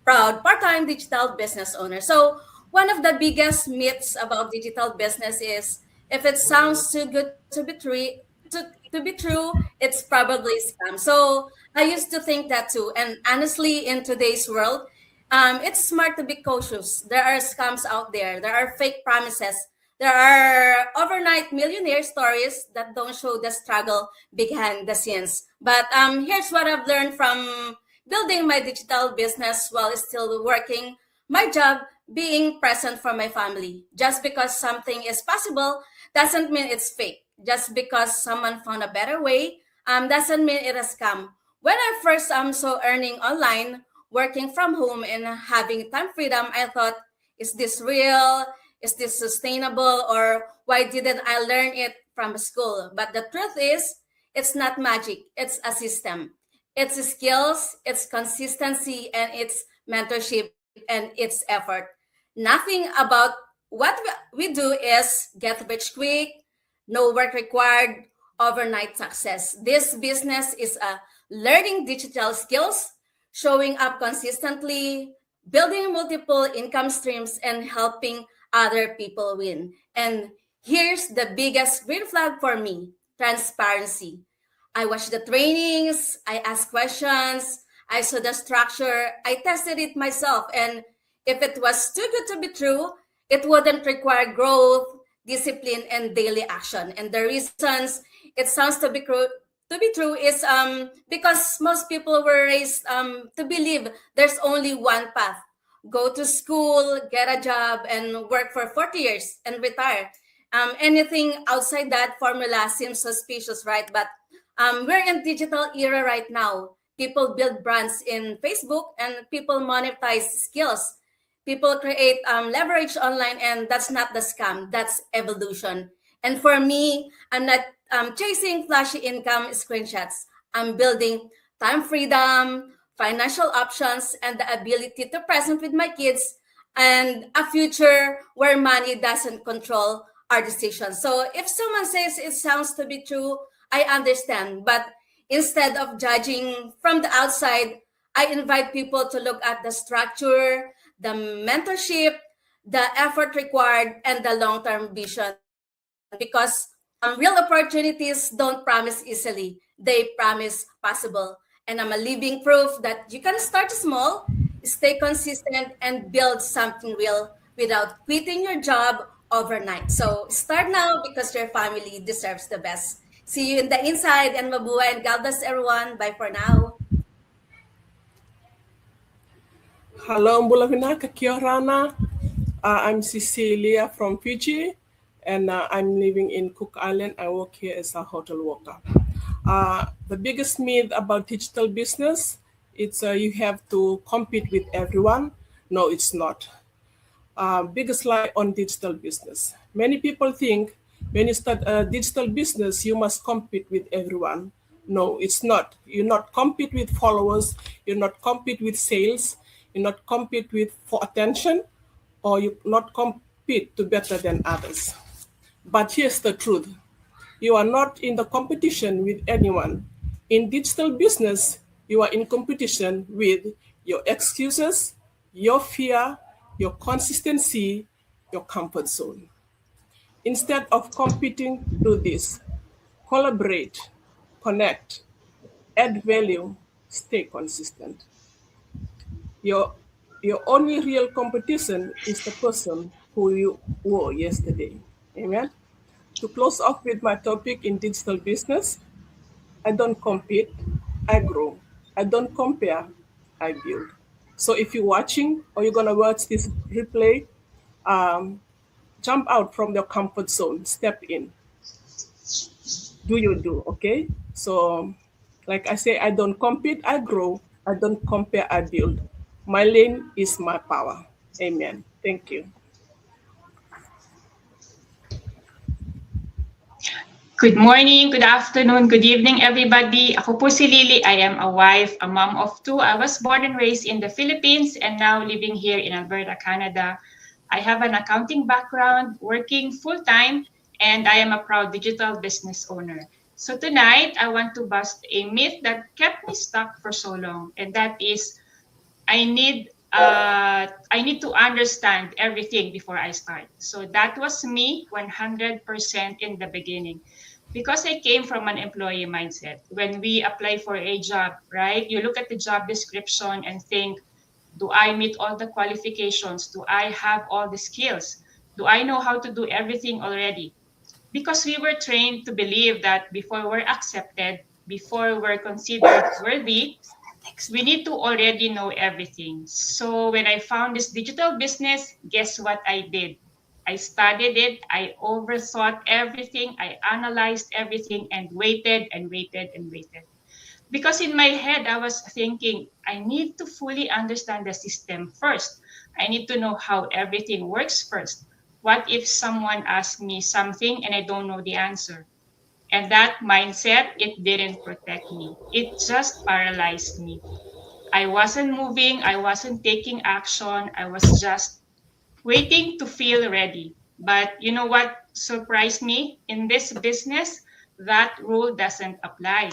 S13: proud part-time digital business owner. So one of the biggest myths about digital business is if it sounds too good to be true, it's probably scam. So I used to think that too. And honestly, in today's world, it's smart to be cautious. There are scams out there. There are fake promises. There are overnight millionaire stories that don't show the struggle behind the scenes. But here's what I've learned from building my digital business while still working my job, being present for my family. Just because something is possible doesn't mean it's fake. Just because someone found a better way doesn't mean it has come. When I first saw earning online, working from home, and having time freedom, I thought, is this real? Is this sustainable? Or why didn't I learn it from school? But the truth is, it's not magic. It's a system. It's skills, it's consistency, and it's mentorship, and it's effort. Nothing about what we do is get rich quick, no work required, overnight success. This business is a learning digital skills, showing up consistently, building multiple income streams, and helping other people win. And here's the biggest green flag for me: transparency. I watched the trainings, I asked questions, I saw the structure, I tested it myself. And if it was too good to be true, it wouldn't require growth, discipline, and daily action. And the reasons it sounds to be true is because most people were raised to believe there's only one path: go to school, get a job, and work for 40 years and retire. Anything outside that formula seems suspicious, right? But we're in digital era right now. People build brands in Facebook, and people monetize skills. People create leverage online, and that's not the scam. That's evolution. And for me, I'm not chasing flashy income screenshots. I'm building time freedom, financial options, and the ability to present with my kids, and a future where money doesn't control our decisions. So if someone says it sounds to be true, I understand. But instead of judging from the outside, I invite people to look at the structure, the mentorship, the effort required, and the long-term vision. Because real opportunities don't promise easily, they promise possible. And I'm a living proof that you can start small, stay consistent, and build something real without quitting your job overnight. So start now because your family deserves the best. See you in the inside, and mabuhay, and God bless everyone. Bye for now.
S14: Hello, Mbulavina, kia ora. I'm Cecilia from Fiji, and I'm living in Cook Island. I work here as a hotel worker. The biggest myth about digital business It's you have to compete with everyone. No, it's not. Biggest lie on digital business. Many people think when you start a digital business, you must compete with everyone. No, it's not. You not compete with followers. You not compete with sales. You not compete with for attention, or you not compete to better than others. But here's the truth. You are not in the competition with anyone. In digital business, you are in competition with your excuses, your fear, your consistency, your comfort zone. Instead of competing, do this: collaborate, connect, add value, stay consistent. Your, your only real competition is the person who you were yesterday. Amen. To close off with my topic in digital business, I don't compete, I grow. I don't compare, I build. So if you're watching or you're gonna watch this replay, um, jump out from your comfort zone, step in, do you do, okay? So like I say, I don't compete, I grow. I don't compare, I build. My lane is my power. Amen. Thank you.
S11: Good morning, good afternoon, good evening, everybody. Ako po si Lily. I am a wife, a mom of two. I was born and raised in the Philippines and now living here in Alberta, Canada. I have an accounting background, working full-time, and I am a proud digital business owner. So tonight, I want to bust a myth that kept me stuck for so long, and that is I need to understand everything before I start. So that was me 100% in the beginning. Because I came from an employee mindset. When we apply for a job, right? You look at the job description and think, do I meet all the qualifications? Do I have all the skills? Do I know how to do everything already? Because we were trained to believe that before we're accepted, before we're considered worthy, we need to already know everything. So when I found this digital business, guess what I did? I studied it, I overthought everything, I analyzed everything, and waited and waited and waited. Because in my head, I was thinking, I need to fully understand the system first. I need to know how everything works first. What if someone asks me something and I don't know the answer? And that mindset, it didn't protect me. It just paralyzed me. I wasn't moving, I wasn't taking action, I was just waiting to feel ready. But you know what surprised me? In this business, that rule doesn't apply.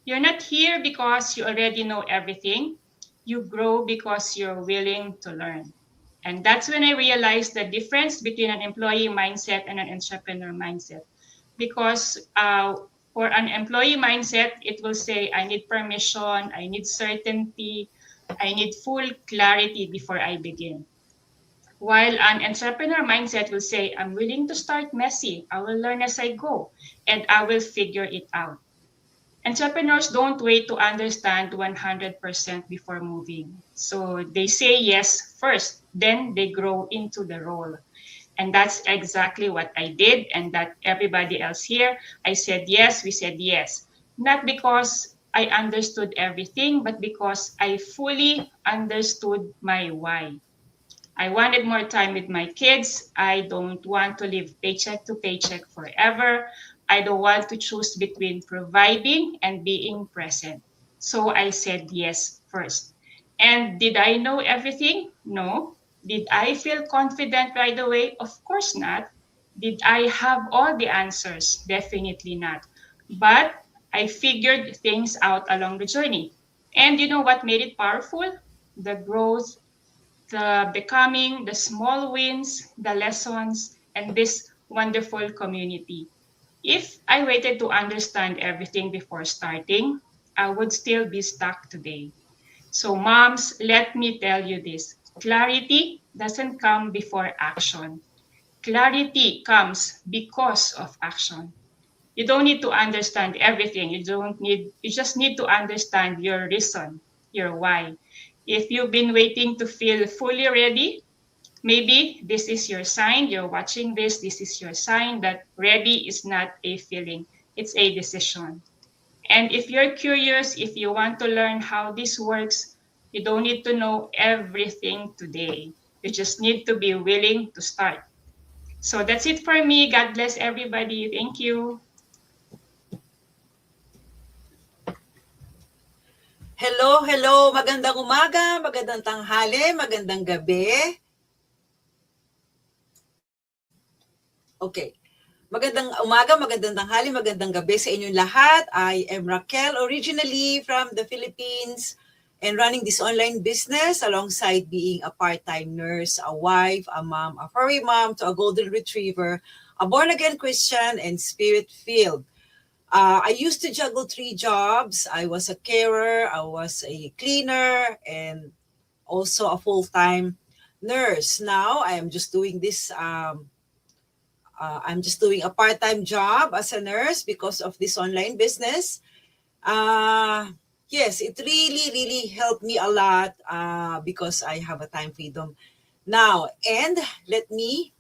S11: You're not here because you already know everything. You grow because you're willing to learn. And that's when I realized the difference between an employee mindset and an entrepreneur mindset. Because for an employee mindset, it will say, I need permission, I need certainty, I need full clarity before I begin. While an entrepreneur mindset will say, I'm willing to start messy, I will learn as I go, and I will figure it out. Entrepreneurs don't wait to understand 100% before moving. So they say yes first, then they grow into the role. And that's exactly what I did, and that everybody else here. I said yes, we said yes. Not because I understood everything, but because I fully understood my why. I wanted more time with my kids. I don't want to live paycheck to paycheck forever. I don't want to choose between providing and being present. So I said yes first. And did I know everything? No. Did I feel confident right away? Of course not. Did I have all the answers? Definitely not. But I figured things out along the journey. And you know what made it powerful? The growth, the becoming, the small wins, the lessons, and this wonderful community. If I waited to understand everything before starting, I would still be stuck today. So, moms, let me tell you this: clarity doesn't come before action. Clarity comes because of action. You don't need to understand everything. You just need to understand your reason, your why. If you've been waiting to feel fully ready, maybe this is your sign. You're watching this. This is your sign that ready is not a feeling, it's a decision. And if you're curious, if you want to learn how this works, you don't need to know everything today. You just need to be willing to start. So that's it for me. God bless everybody. Thank you.
S2: Hello, hello. Magandang umaga, magandang tanghali, magandang gabi. Okay. Magandang umaga, magandang tanghali, magandang gabi sa inyong lahat. I am Raquel, originally from the Philippines and running this online business alongside being a part-time nurse, a wife, a mom, a furry mom to a golden retriever, a born-again Christian, and spirit-filled. I used to juggle 3 jobs. I was a carer, I was a cleaner, and also a full-time nurse. Now, I am just doing this I'm just doing a part-time job as a nurse because of this online business. Yes, it really, really helped me a lot because I have a time freedom now. And let me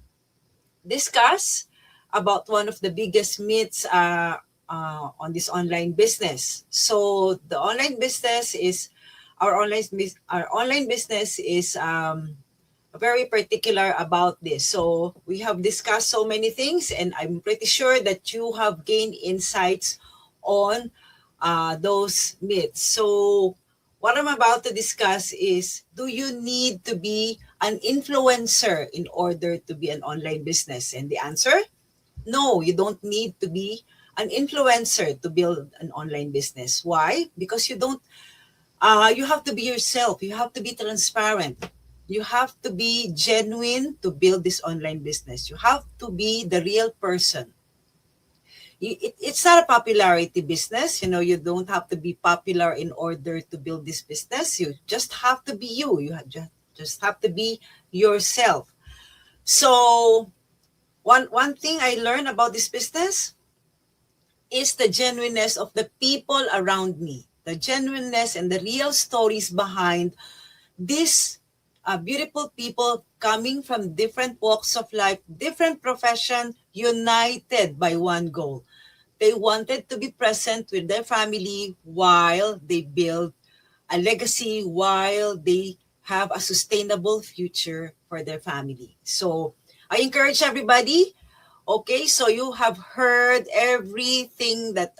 S2: discuss about one of the biggest myths on this online business. So the online business is our online business is very particular about this. So we have discussed so many things, and I'm pretty sure that you have gained insights on those myths. So what I'm about to discuss is, do you need to be an influencer in order to be an online business? And the answer, no, you don't need to be an influencer to build an online business. Why? Because you have to be yourself. You have to be transparent. You have to be genuine to build this online business. You have to be the real person. It's not a popularity business. You don't have to be popular in order to build this business. You just have to be you. You just have to be yourself. So one thing I learned about this business is the genuineness of the people around me, the genuineness and the real stories behind these beautiful people coming from different walks of life, different profession, united by one goal. They wanted to be present with their family while they build a legacy, while they have a sustainable future for their family. So I encourage everybody. Okay, so you have heard everything that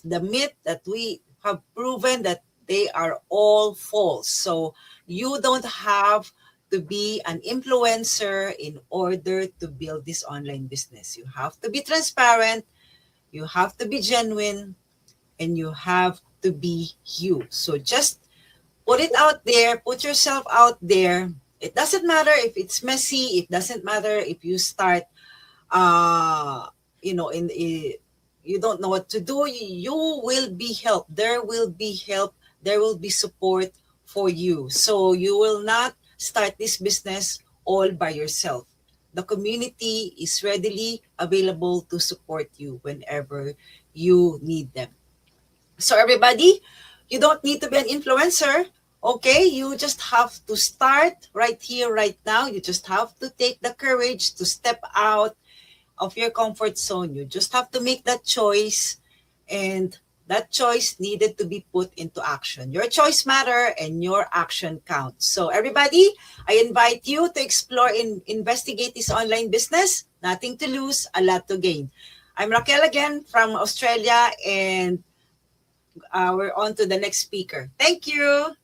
S2: the myth that we have proven that they are all false. So you don't have to be an influencer in order to build this online business. You have to be transparent, you have to be genuine, and you have to be you. So just put it out there, put yourself out there. It doesn't matter if it's messy, it doesn't matter if you start you don't know what to do. You will be helped. There will be help. There will be support for you. So you will not start this business all by yourself. The community is readily available to support you whenever you need them. So everybody, you don't need to be an influencer. Okay, you just have to start right here, right now. You just have to take the courage to step out of your comfort zone. You just have to make that choice, and that choice needed to be put into action. Your choice matter and your action counts. So everybody, I invite you to explore and investigate this online business. Nothing to lose, a lot to gain. I'm Raquel again from Australia, and we're on to the next speaker. Thank you.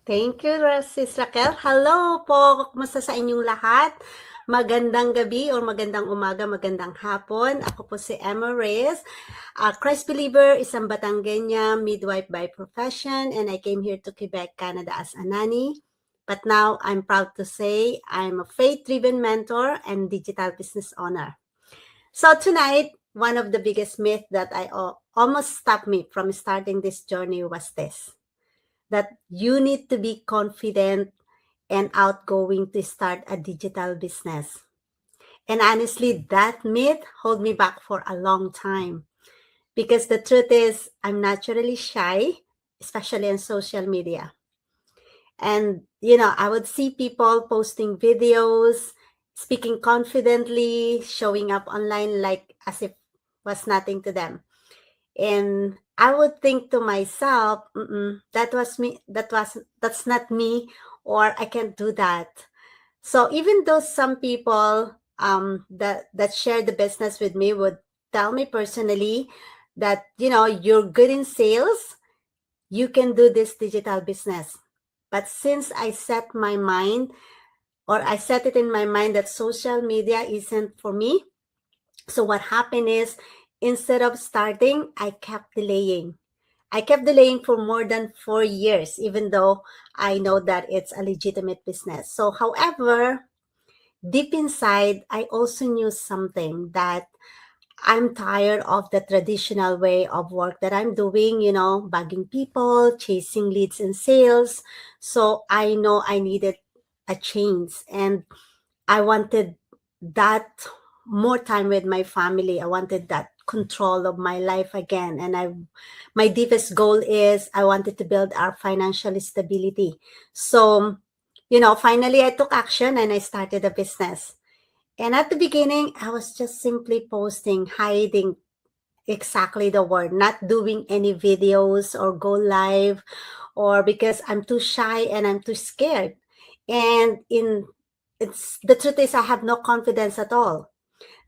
S15: Thank you, Sis Raquel. Hello po, kumusta sa inyong lahat? Magandang gabi or magandang umaga, magandang hapon. Ako po si Emma Reyes, a Christ believer, isang Batangueña, midwife by profession, and I came here to Quebec, Canada as a nanny. But now I'm proud to say I'm a faith-driven mentor and digital business owner. So tonight, one of the biggest myths that I almost stopped me from starting this journey was this: that you need to be confident and outgoing to start a digital business. And honestly, that myth held me back for a long time, because the truth is I'm naturally shy, especially on social media. And, I would see people posting videos, speaking confidently, showing up online like as if was nothing to them. And I would think to myself, that was me, that's not me, or I can't do that. So even though some people that share the business with me would tell me personally that, you're good in sales, you can do this digital business. But since I set my mind, or I set it in my mind that social media isn't for me, so what happened is, instead of starting, I kept delaying. I kept delaying for more than 4 years, even though I know that it's a legitimate business. So, however, deep inside, I also knew something, that I'm tired of the traditional way of work that I'm doing, bugging people, chasing leads and sales. So I know I needed a change, and I wanted that more time with my family. I wanted that control of my life again. And my deepest goal is I wanted to build our financial stability. So, finally I took action and I started a business. And at the beginning, I was just simply posting, hiding exactly the word, not doing any videos or go live, or because I'm too shy and I'm too scared. And it's the truth is I have no confidence at all.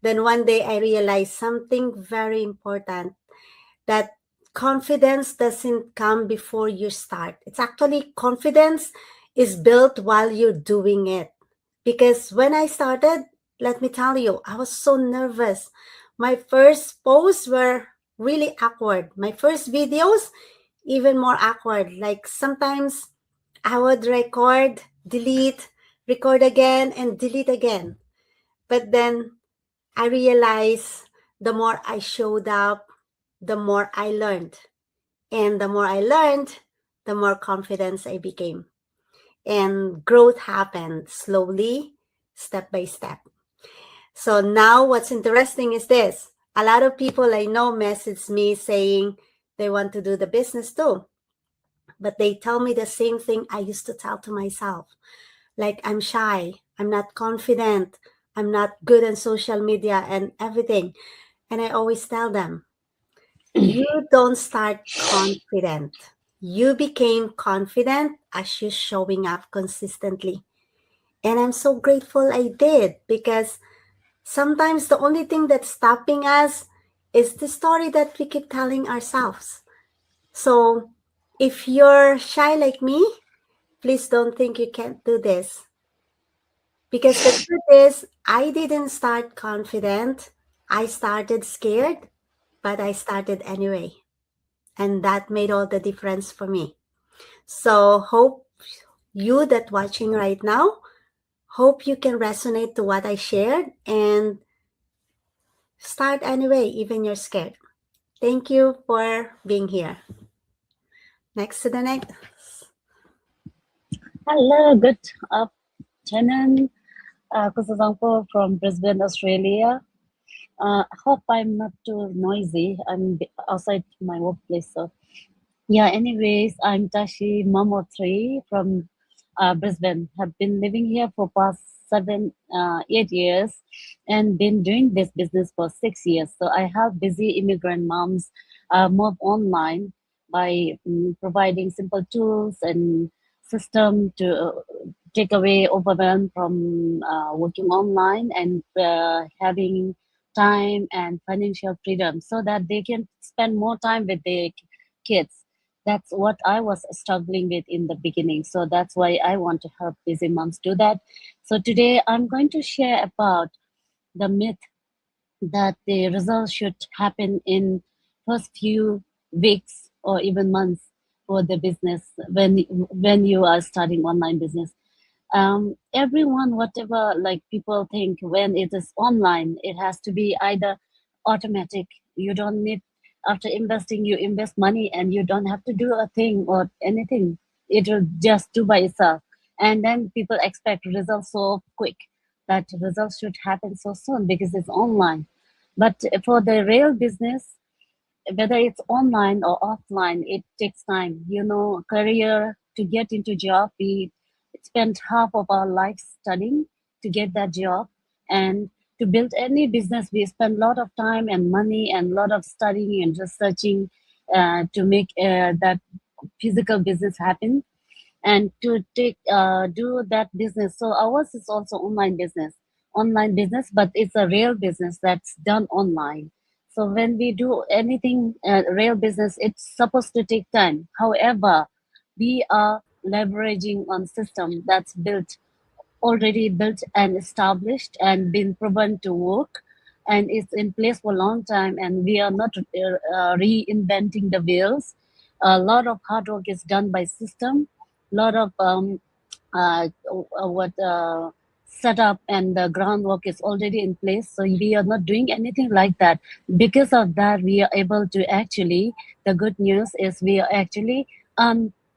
S15: Then one day I realized something very important, that confidence doesn't come before you start. It's actually, confidence is built while you're doing it. Because when I started, let me tell you, I was so nervous. My first posts were really awkward. My first videos, even more awkward. Like sometimes I would record, delete, record again, and delete again. But then I realized the more I showed up, the more I learned. And the more I learned, the more confidence I became. And growth happened slowly, step by step. So now what's interesting is this. A lot of people I know message me saying they want to do the business too. But they tell me the same thing I used to tell to myself. Like, I'm shy, I'm not confident, I'm not good on social media and everything. And I always tell them, you don't start confident. You became confident as you're showing up consistently. And I'm so grateful I did, because sometimes the only thing that's stopping us is the story that we keep telling ourselves. So if you're shy like me, please don't think you can't do this. Because the truth is, I didn't start confident. I started scared, but I started anyway. And that made all the difference for me. So hope you that watching right now, hope you can resonate to what I shared and start anyway, even you're scared. Thank you for being here. Next to the next.
S16: Hello, good afternoon. Kusazangpo from Brisbane, Australia. I hope I'm not too noisy. I'm outside my workplace. So, yeah, anyways, I'm Tashi Mamotri from Brisbane. Have been living here for past 8 years and been doing this business for 6 years. So I help busy immigrant moms move online by providing simple tools and system to take away overwhelm from working online and having time and financial freedom so that they can spend more time with their kids. That's what I was struggling with in the beginning. So that's why I want to help busy moms do that. So today I'm going to share about the myth that the results should happen in first few weeks or even months for the business when you are starting online business. Everyone, whatever, like people think when it is online, it has to be either automatic. You don't need, after investing, you invest money and you don't have to do a thing or anything. It will just do by itself. And then people expect results so quick, that results should happen so soon because it's online. But for the real business, whether it's online or offline, it takes time. Career, to get into job, we spend half of our life studying to get that job, and to build any business, we spend a lot of time and money and a lot of studying and researching to make that physical business happen and to do that business. So ours is also online business, but it's a real business that's done online. So when we do anything real business, it's supposed to take time. However, we are leveraging on system that's already built and established and been proven to work, and it's in place for a long time, and we are not reinventing the wheels. A lot of hard work is done by system, a lot of what setup and the groundwork is already in place, so we are not doing anything like that. Because of that, we are able to actually, the good news is we are actually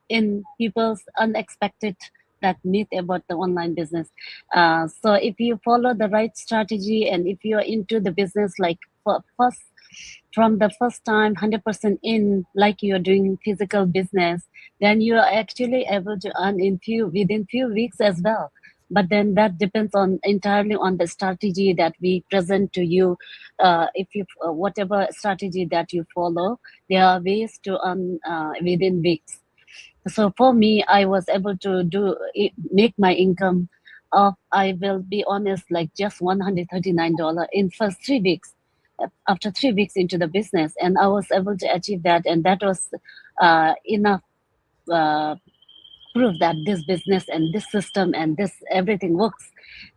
S16: in people's unexpected that myth about the online business. So if you follow the right strategy and if you are into the business like from the first time 100% in, like you're doing physical business, then you are actually able to earn within few weeks as well. But then that depends on entirely on the strategy that we present to you. If you whatever strategy that you follow, there are ways to earn within weeks. So for me, I was able to make my income of, I will be honest, like just $139 in first 3 weeks. After 3 weeks into the business, and I was able to achieve that, and that was enough proof that this business and this system and this everything works.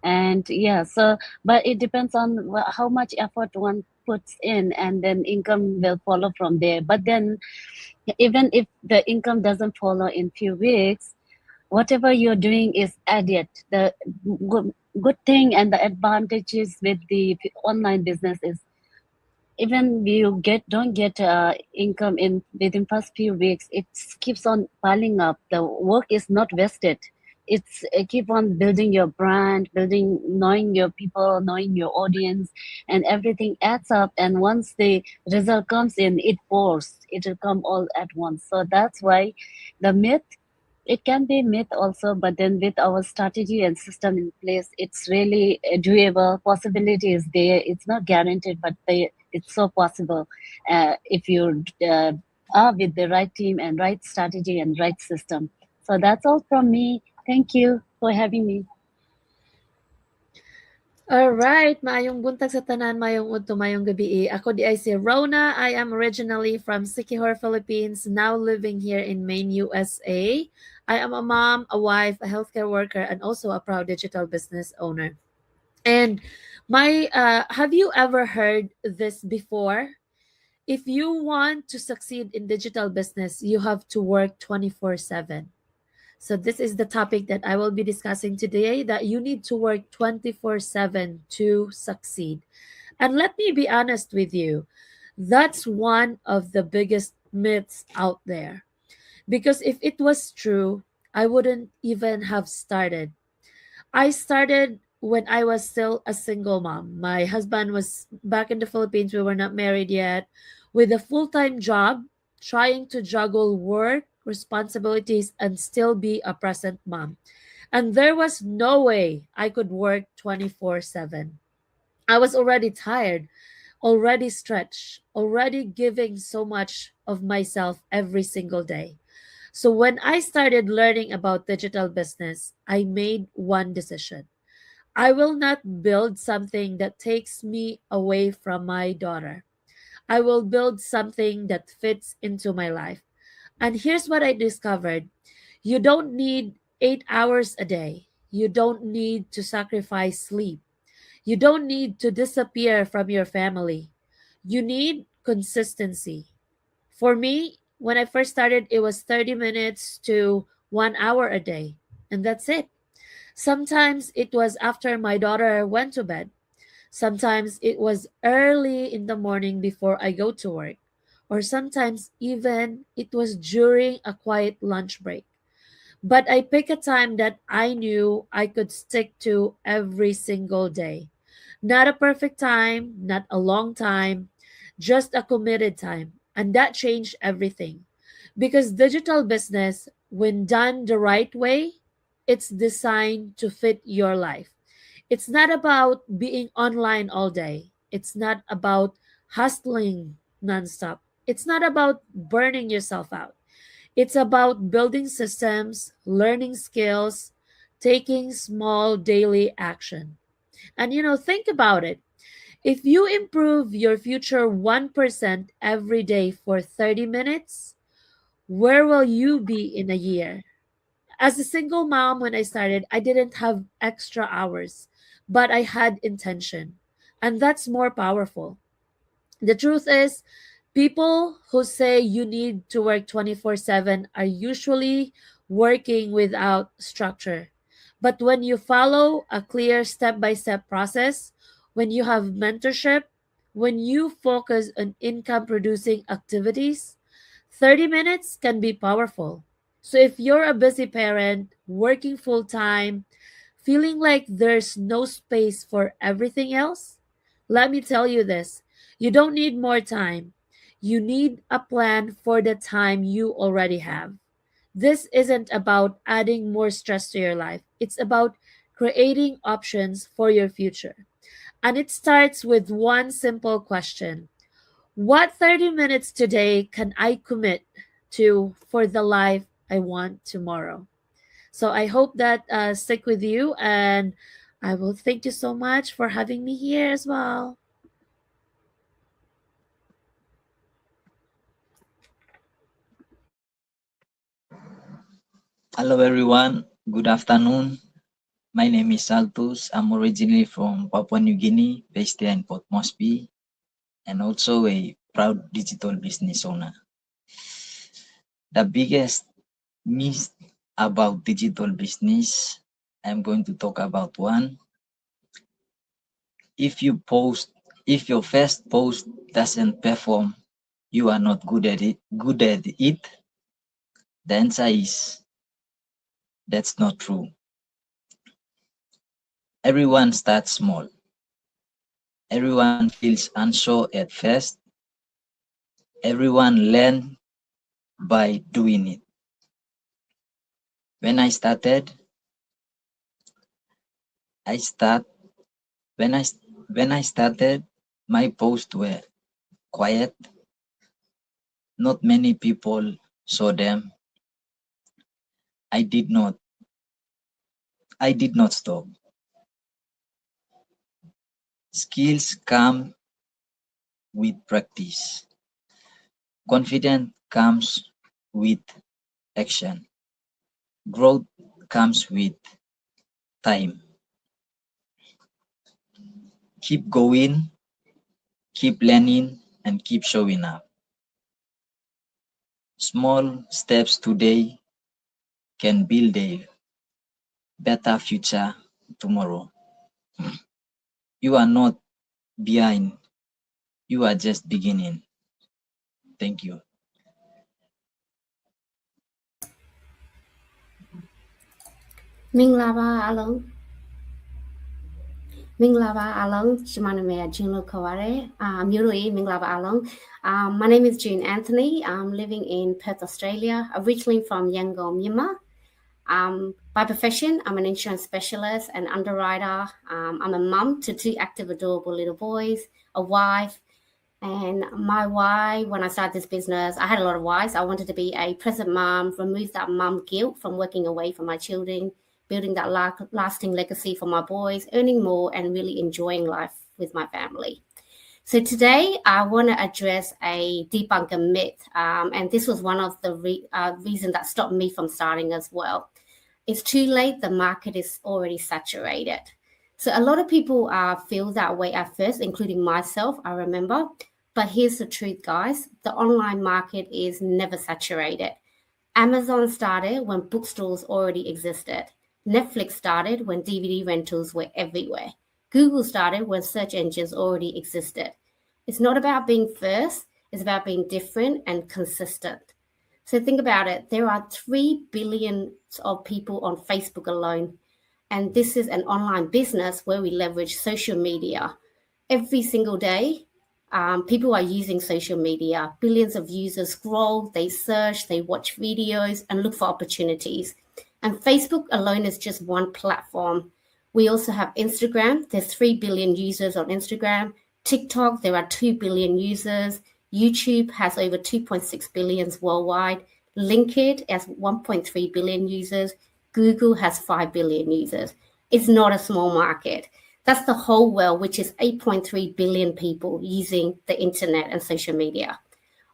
S16: And yeah, so but it depends on how much effort one puts in, and then income will follow from there. But then even if the income doesn't follow in few weeks, whatever you're doing is added. The good thing and the advantages with the online business is, even you don't get income in within first few weeks, it keeps on piling up. The work is not wasted. It's keep on building your brand, knowing your people, knowing your audience, and everything adds up. And once the result comes in, it pours. It will come all at once. So that's why the myth, it can be myth also, but then with our strategy and system in place, it's really doable. Possibility is there. It's not guaranteed, but it's so possible if you are with the right team and right strategy and right system. So that's all from me. Thank you for having me.
S17: Alright, maayong buntag sa tanan, maayong udto, maayong gabi. Ako di ay si Rona. I am originally from Siquijor, Philippines, now living here in Maine, USA. I am a mom, a wife, a healthcare worker, and also a proud digital business owner. And have you ever heard this before? If you want to succeed in digital business, you have to work 24/7. So this is the topic that I will be discussing today, that you need to work 24/7 to succeed. And let me be honest with you, that's one of the biggest myths out there. Because if it was true, I wouldn't even have started. I started when I was still a single mom. My husband was back in the Philippines. We were not married yet. With a full-time job, trying to juggle work, responsibilities, and still be a present mom. And there was no way I could work 24/7. I was already tired, already stretched, already giving so much of myself every single day. So when I started learning about digital business, I made one decision. I will not build something that takes me away from my daughter. I will build something that fits into my life. And here's what I discovered: you don't need 8 hours a day. You don't need to sacrifice sleep. You don't need to disappear from your family. You need consistency. For me, when I first started, it was 30 minutes to 1 hour a day, and that's it. Sometimes it was after my daughter went to bed. Sometimes it was early in the morning before I go to work. Or sometimes even it was during a quiet lunch break. But I pick a time that I knew I could stick to every single day. Not a perfect time, not a long time, just a committed time. And that changed everything. Because digital business, when done the right way, it's designed to fit your life. It's not about being online all day. It's not about hustling nonstop. It's not about burning yourself out. It's about building systems, learning skills, taking small daily action. And think about it. If you improve your future 1% every day for 30 minutes, where will you be in a year? As a single mom, when I started, I didn't have extra hours, but I had intention. And that's more powerful. The truth is, people who say you need to work 24/7 are usually working without structure. But when you follow a clear step by step process, when you have mentorship, when you focus on income producing activities, 30 minutes can be powerful. So if you're a busy parent, working full time, feeling like there's no space for everything else, let me tell you this: you don't need more time. You need a plan for the time you already have. This isn't about adding more stress to your life, it's about creating options for your future. And it starts with one simple question: what 30 minutes today can I commit to for the life I want tomorrow? So I hope that stick with you, and I will thank you so much for having me here as well.
S18: Hello everyone, good afternoon. My name is Saltus. I'm originally from Papua New Guinea, based here in Port Moresby, and also a proud digital business owner. The biggest myth about digital business, I'm going to talk about one. If your first post doesn't perform, you are not good at it. The answer is that's not true. Everyone starts small. Everyone feels unsure at first. Everyone learns by doing it. When I started, when I started, my posts were quiet. Not many people saw them. I did not stop. Skills come with practice. Confidence comes with action. Growth comes with time. Keep going, keep learning, and keep showing up. Small steps today can build a better future tomorrow. You are not behind, you are just beginning. Thank you.
S19: Minglava along. Minglava along. Shimaname Junlo Kaware. Murui Minglava along. My name is June Anthony. I'm living in Perth, Australia, originally from Yangon, Myanmar. By profession, I'm an insurance specialist and underwriter. I'm a mum to two active, adorable little boys, a wife. And my why, when I started this business, I had a lot of whys. I wanted to be a present mom, remove that mum guilt from working away from my children, building that lasting legacy for my boys, earning more, and really enjoying life with my family. So today, I want to address a debunker myth, and this was one of the reasons that stopped me from starting as well. It's too late. The market is already saturated. So a lot of people feel that way at first, including myself, I remember. But here's the truth, guys. The online market is never saturated. Amazon started when bookstores already existed. Netflix started when DVD rentals were everywhere. Google started when search engines already existed. It's not about being first, it's about being different and consistent. So think about it. There are 3 billion of people on Facebook alone. And this is an online business where we leverage social media. Every single day, people are using social media. Billions of users scroll, they search, they watch videos and look for opportunities. And Facebook alone is just one platform. We also have Instagram. There's 3 billion users on Instagram. TikTok, there are 2 billion users. YouTube has over 2.6 billion worldwide. LinkedIn has 1.3 billion users. Google has 5 billion users. It's not a small market. That's the whole world, which is 8.3 billion people using the internet and social media.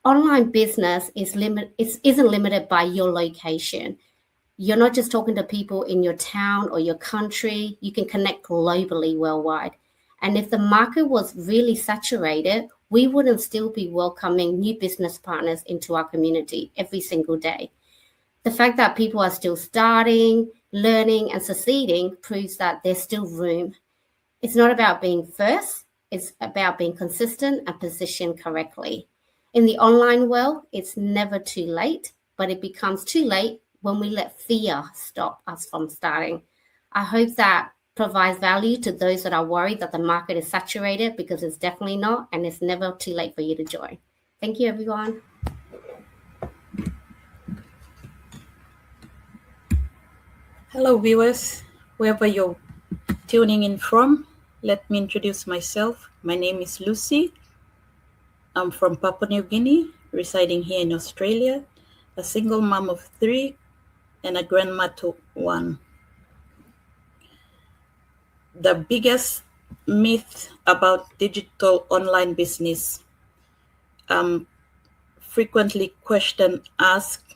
S19: Online business isn't limited by your location. You're not just talking to people in your town or your country. You can connect globally, worldwide. And if the market was really saturated, we wouldn't still be welcoming new business partners into our community every single day. The fact that people are still starting, learning, and succeeding proves that there's still room. It's not about being first, it's about being consistent and positioned correctly. In the online world, it's never too late, but it becomes too late when we let fear stop us from starting. I hope that provides value to those that are worried that the market is saturated, because it's definitely not, and it's never too late for you to join. Thank you, everyone.
S20: Hello, viewers, wherever you're tuning in from. Let me introduce myself. My name is Lucy. I'm from Papua New Guinea, residing here in Australia, a single mom of 3 and a grandma to 1. The biggest myth about digital online business, frequently question asked,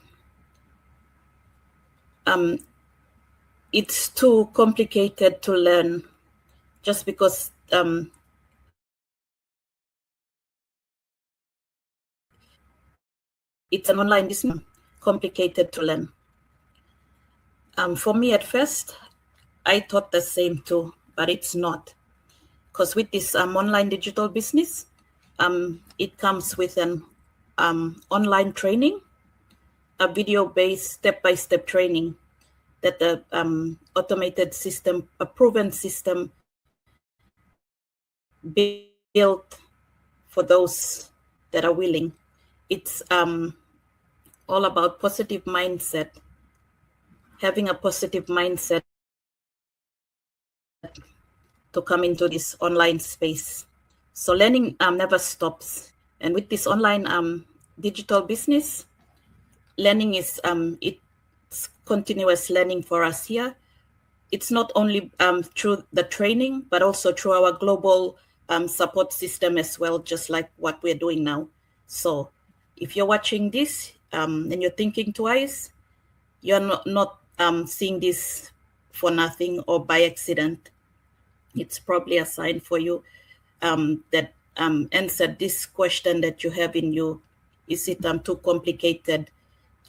S20: it's too complicated to learn just because it's an online business, complicated to learn. For me at first, I thought the same too, but it's not. Because with this online digital business, it comes with an online training, a video-based step-by-step training that the automated system, a proven system built for those that are willing. It's all about positive mindset, having a positive mindset to come into this online space. So learning never stops. And with this online digital business, learning is it's continuous learning for us here. It's not only through the training, but also through our global support system as well, just like what we're doing now. So if you're watching this and you're thinking twice, you're not seeing this for nothing or by accident. It's probably a sign for you that answer this question that you have in you. Is it too complicated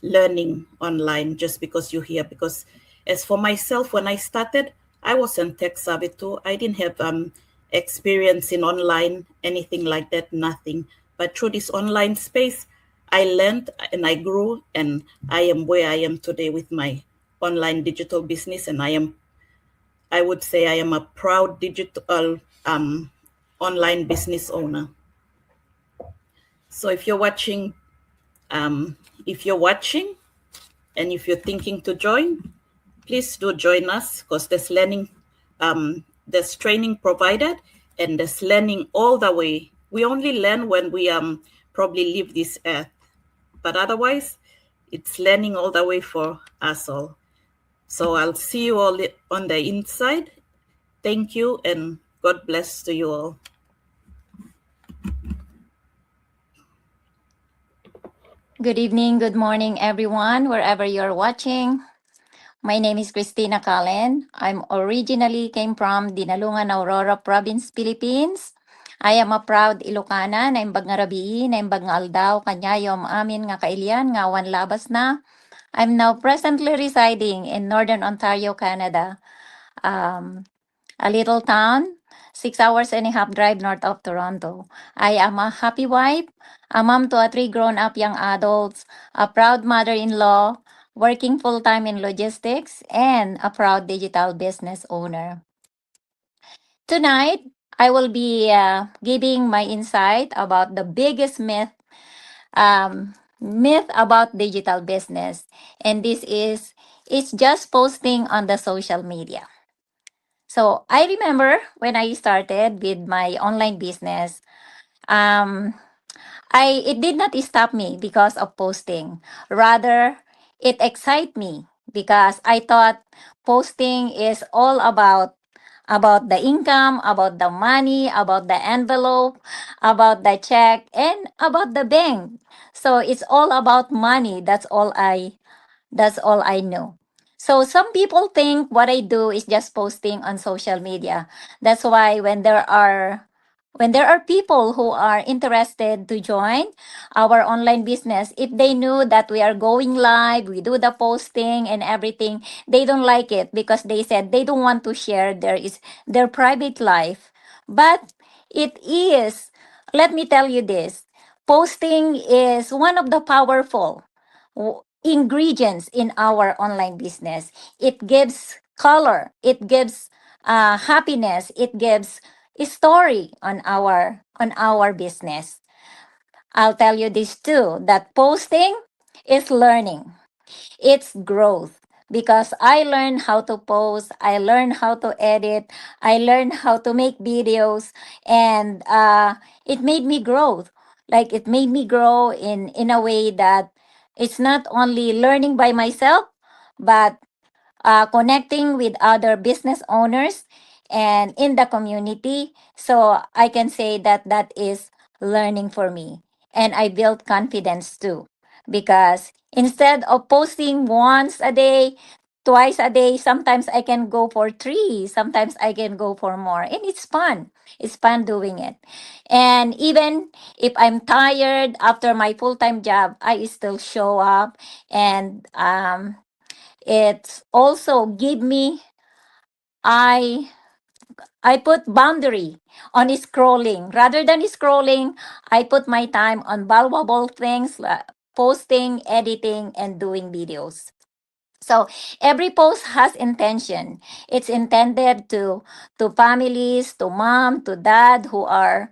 S20: learning online just because you're here? Because as for myself, when I started, I wasn't tech savvy too. I didn't have experience in online, anything like that, nothing. But through this online space, I learned and I grew, and I am where I am today with my online digital business. And I would say I am a proud digital online business owner. So if you're watching, and if you're thinking to join, please do join us, because there's learning, there's training provided, and there's learning all the way. We only learn when we probably leave this earth, but otherwise, it's learning all the way for us all. So I'll see you all on the inside. Thank you, and God bless to you all.
S21: Good evening, good morning, everyone, wherever you're watching. My name is Christina Callen. I'm originally came from Dinalungan, Aurora Province, Philippines. I am a proud Ilocana, naimbag nga rabii, naimbag nga aldaw, kanyayom amin nga kailian, nga wan labas na. I'm now presently residing in Northern Ontario, Canada. A little town, 6 hours and a half drive north of Toronto. I am a happy wife, a mom to 3 grown-up young adults, a proud mother-in-law, working full-time in logistics, and a proud digital business owner. Tonight, I will be giving my insight about the biggest myth about digital business, and this is it's just posting on the social media. So I remember when I started with my online business, um, it did not stop me because of posting. Rather, it excited me because I thought posting is all about the income, about the money, about the envelope, about the check, and about the bank. So it's all about money. That's all I know. So some people think what I do is just posting on social media. That's why when there are people who are interested to join our online business, if they knew that we are going live, we do the posting and everything, they don't like it because they said they don't want to share their private life. But it is, let me tell you this, posting is one of the powerful ingredients in our online business. It gives color, it gives happiness, it gives a story on our business. I'll tell you this too, that posting is learning, it's growth, because I learned how to post, I learned how to edit, I learned how to make videos, and it made me grow. Like, it made me grow in a way that it's not only learning by myself, but connecting with other business owners and in the community. So I can say that that is learning for me. And I built confidence too. Because instead of posting once a day, twice a day, sometimes I can go for three, sometimes I can go for more. And it's fun. It's fun doing it. And even if I'm tired after my full time job, I still show up, and it's also give me, I I put boundary on scrolling. Rather than scrolling, I put my time on valuable things like posting, editing, and doing videos. So every post has intention. It's intended to families, to mom, to dad who are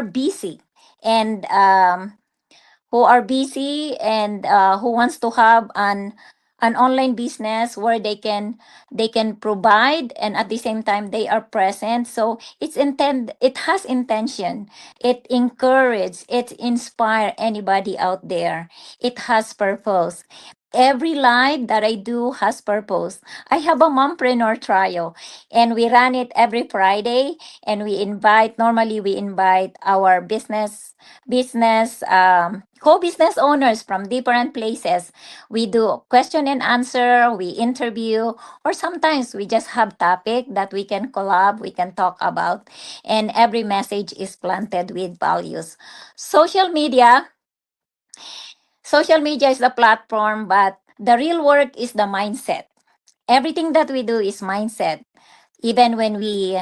S21: busy, and who wants to have an online business where they can provide, and at the same time they are present. So it has intention, it encourage, it inspire anybody out there. It has purpose. Every live that I do has purpose. I have a mompreneur trial, and we run it every Friday, and normally we invite our business co-business owners from different places. We do question and answer, we interview, or sometimes we just have topic that we can collab, we can talk about, and every message is planted with values. Social media is the platform, but the real work is the mindset. Everything that we do is mindset. Even when we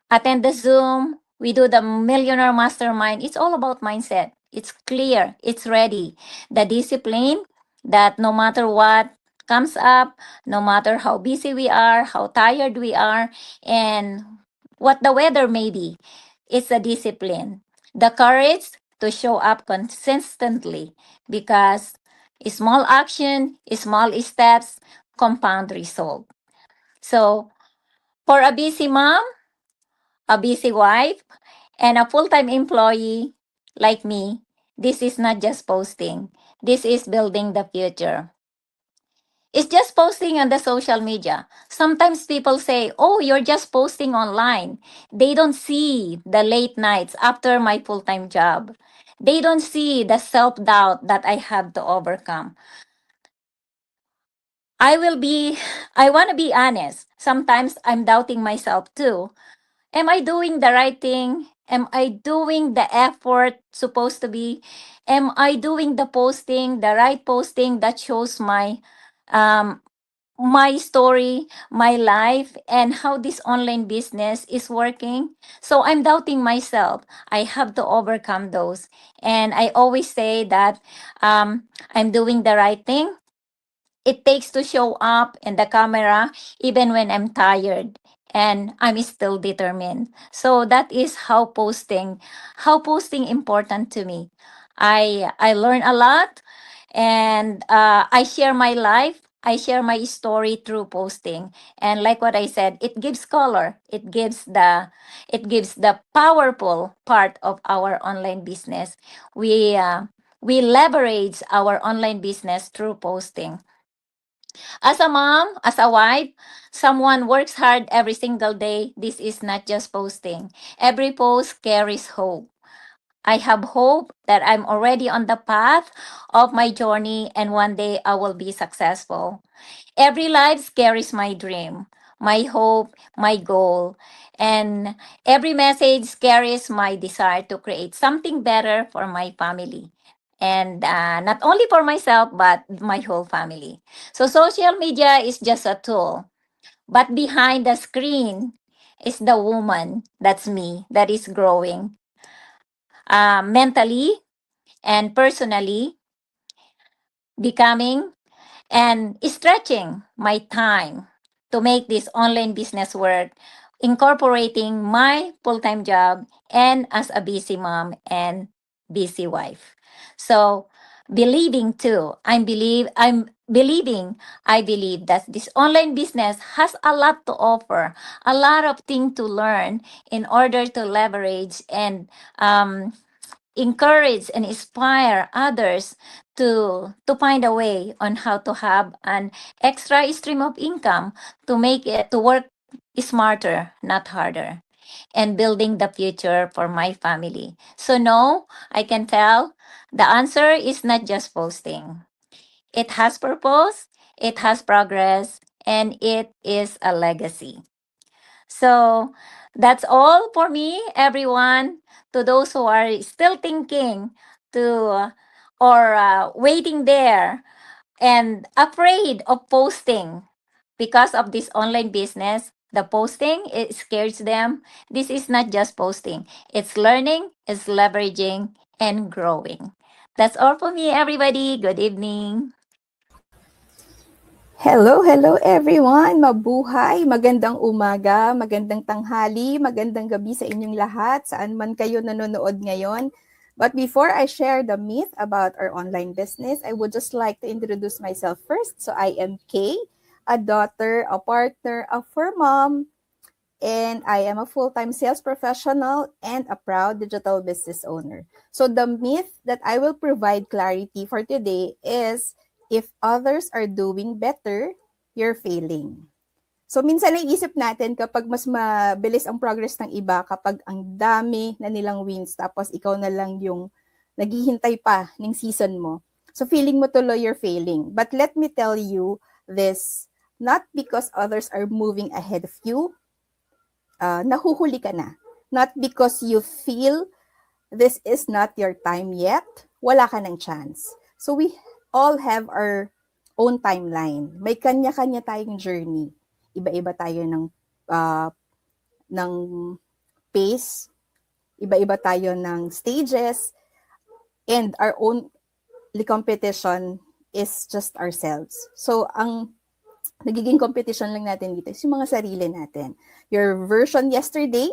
S21: attend the Zoom, we do the Millionaire Mastermind. It's all about mindset. It's clear, it's ready. The discipline that no matter what comes up, no matter how busy we are, how tired we are, and what the weather may be, it's a discipline. The courage to show up consistently, because small action, small steps compound result. So, for a busy mom, a busy wife, and a full time employee like me, this is not just posting, this is building the future. It's just posting on the social media. Sometimes people say, "Oh, you're just posting online." They don't see the late nights after my full time job. They don't see the self doubt that I have to overcome. I want to be honest. Sometimes I'm doubting myself too. Am I doing the right thing? Am I doing the effort supposed to be? Am I doing the posting, the right posting that shows um my story, my life, and how this online business is working? So I'm doubting myself. I have to overcome those. And I always say that I'm doing the right thing. It takes to show up in the camera even when I'm tired, and I'm still determined. So that is how posting important to me. I learn a lot, and I share my life. I share my story through posting. And like what I said, it gives color. It gives the powerful part of our online business. We leverage our online business through posting. As a mom, as a wife, someone works hard every single day. This is not just posting. Every post carries hope. I have hope that I'm already on the path of my journey and one day I will be successful. Every life carries my dream, my hope, my goal, and every message carries my desire to create something better for my family. And not only for myself, but my whole family. So, social media is just a tool, but behind the screen is the woman, that's me, that is growing mentally and personally, becoming and stretching my time to make this online business work, incorporating my full-time job and as a busy mom and busy wife. So believing too, I'm believing, I believe that this online business has a lot to offer, a lot of things to learn in order to leverage and encourage and inspire others to find a way on how to have an extra stream of income to make it to work smarter, not harder, and building the future for my family. So no, I can tell the answer is not just posting. It has purpose, it has progress, and it is a legacy. So that's all for me, everyone. To those who are still thinking to or waiting there and afraid of posting because of this online business, the posting, it scares them. This is not just posting, it's learning, it's leveraging, and growing. That's all for me, everybody. Good evening.
S3: Hello everyone! Mabuhay! Magandang umaga, magandang tanghali, magandang gabi sa inyong lahat, saan man kayo nanonood ngayon. But before I share the myth about our online business, I would just like to introduce myself first. So I am Kay, a daughter, a partner, a fur mom, and I am a full-time sales professional and a proud digital business owner. So the myth that I will provide clarity for today is if others are doing better, you're failing. So minsan naiisip natin kapag mas mabilis ang progress ng iba, kapag ang dami na nilang wins, tapos ikaw na lang yung naghihintay pa ng season mo. So feeling mo tuloy you're failing. But let me tell you this, not because others are moving ahead of you, nahuhuli ka na. Not because you feel this is not your time yet, wala ka ng chance. So we all have our own timeline. May kanya-kanya tayong journey. Iba-iba tayo ng pace, iba-iba tayo ng stages, and our own competition is just ourselves. So ang nagiging competition lang natin dito is yung mga sarili natin. Your version yesterday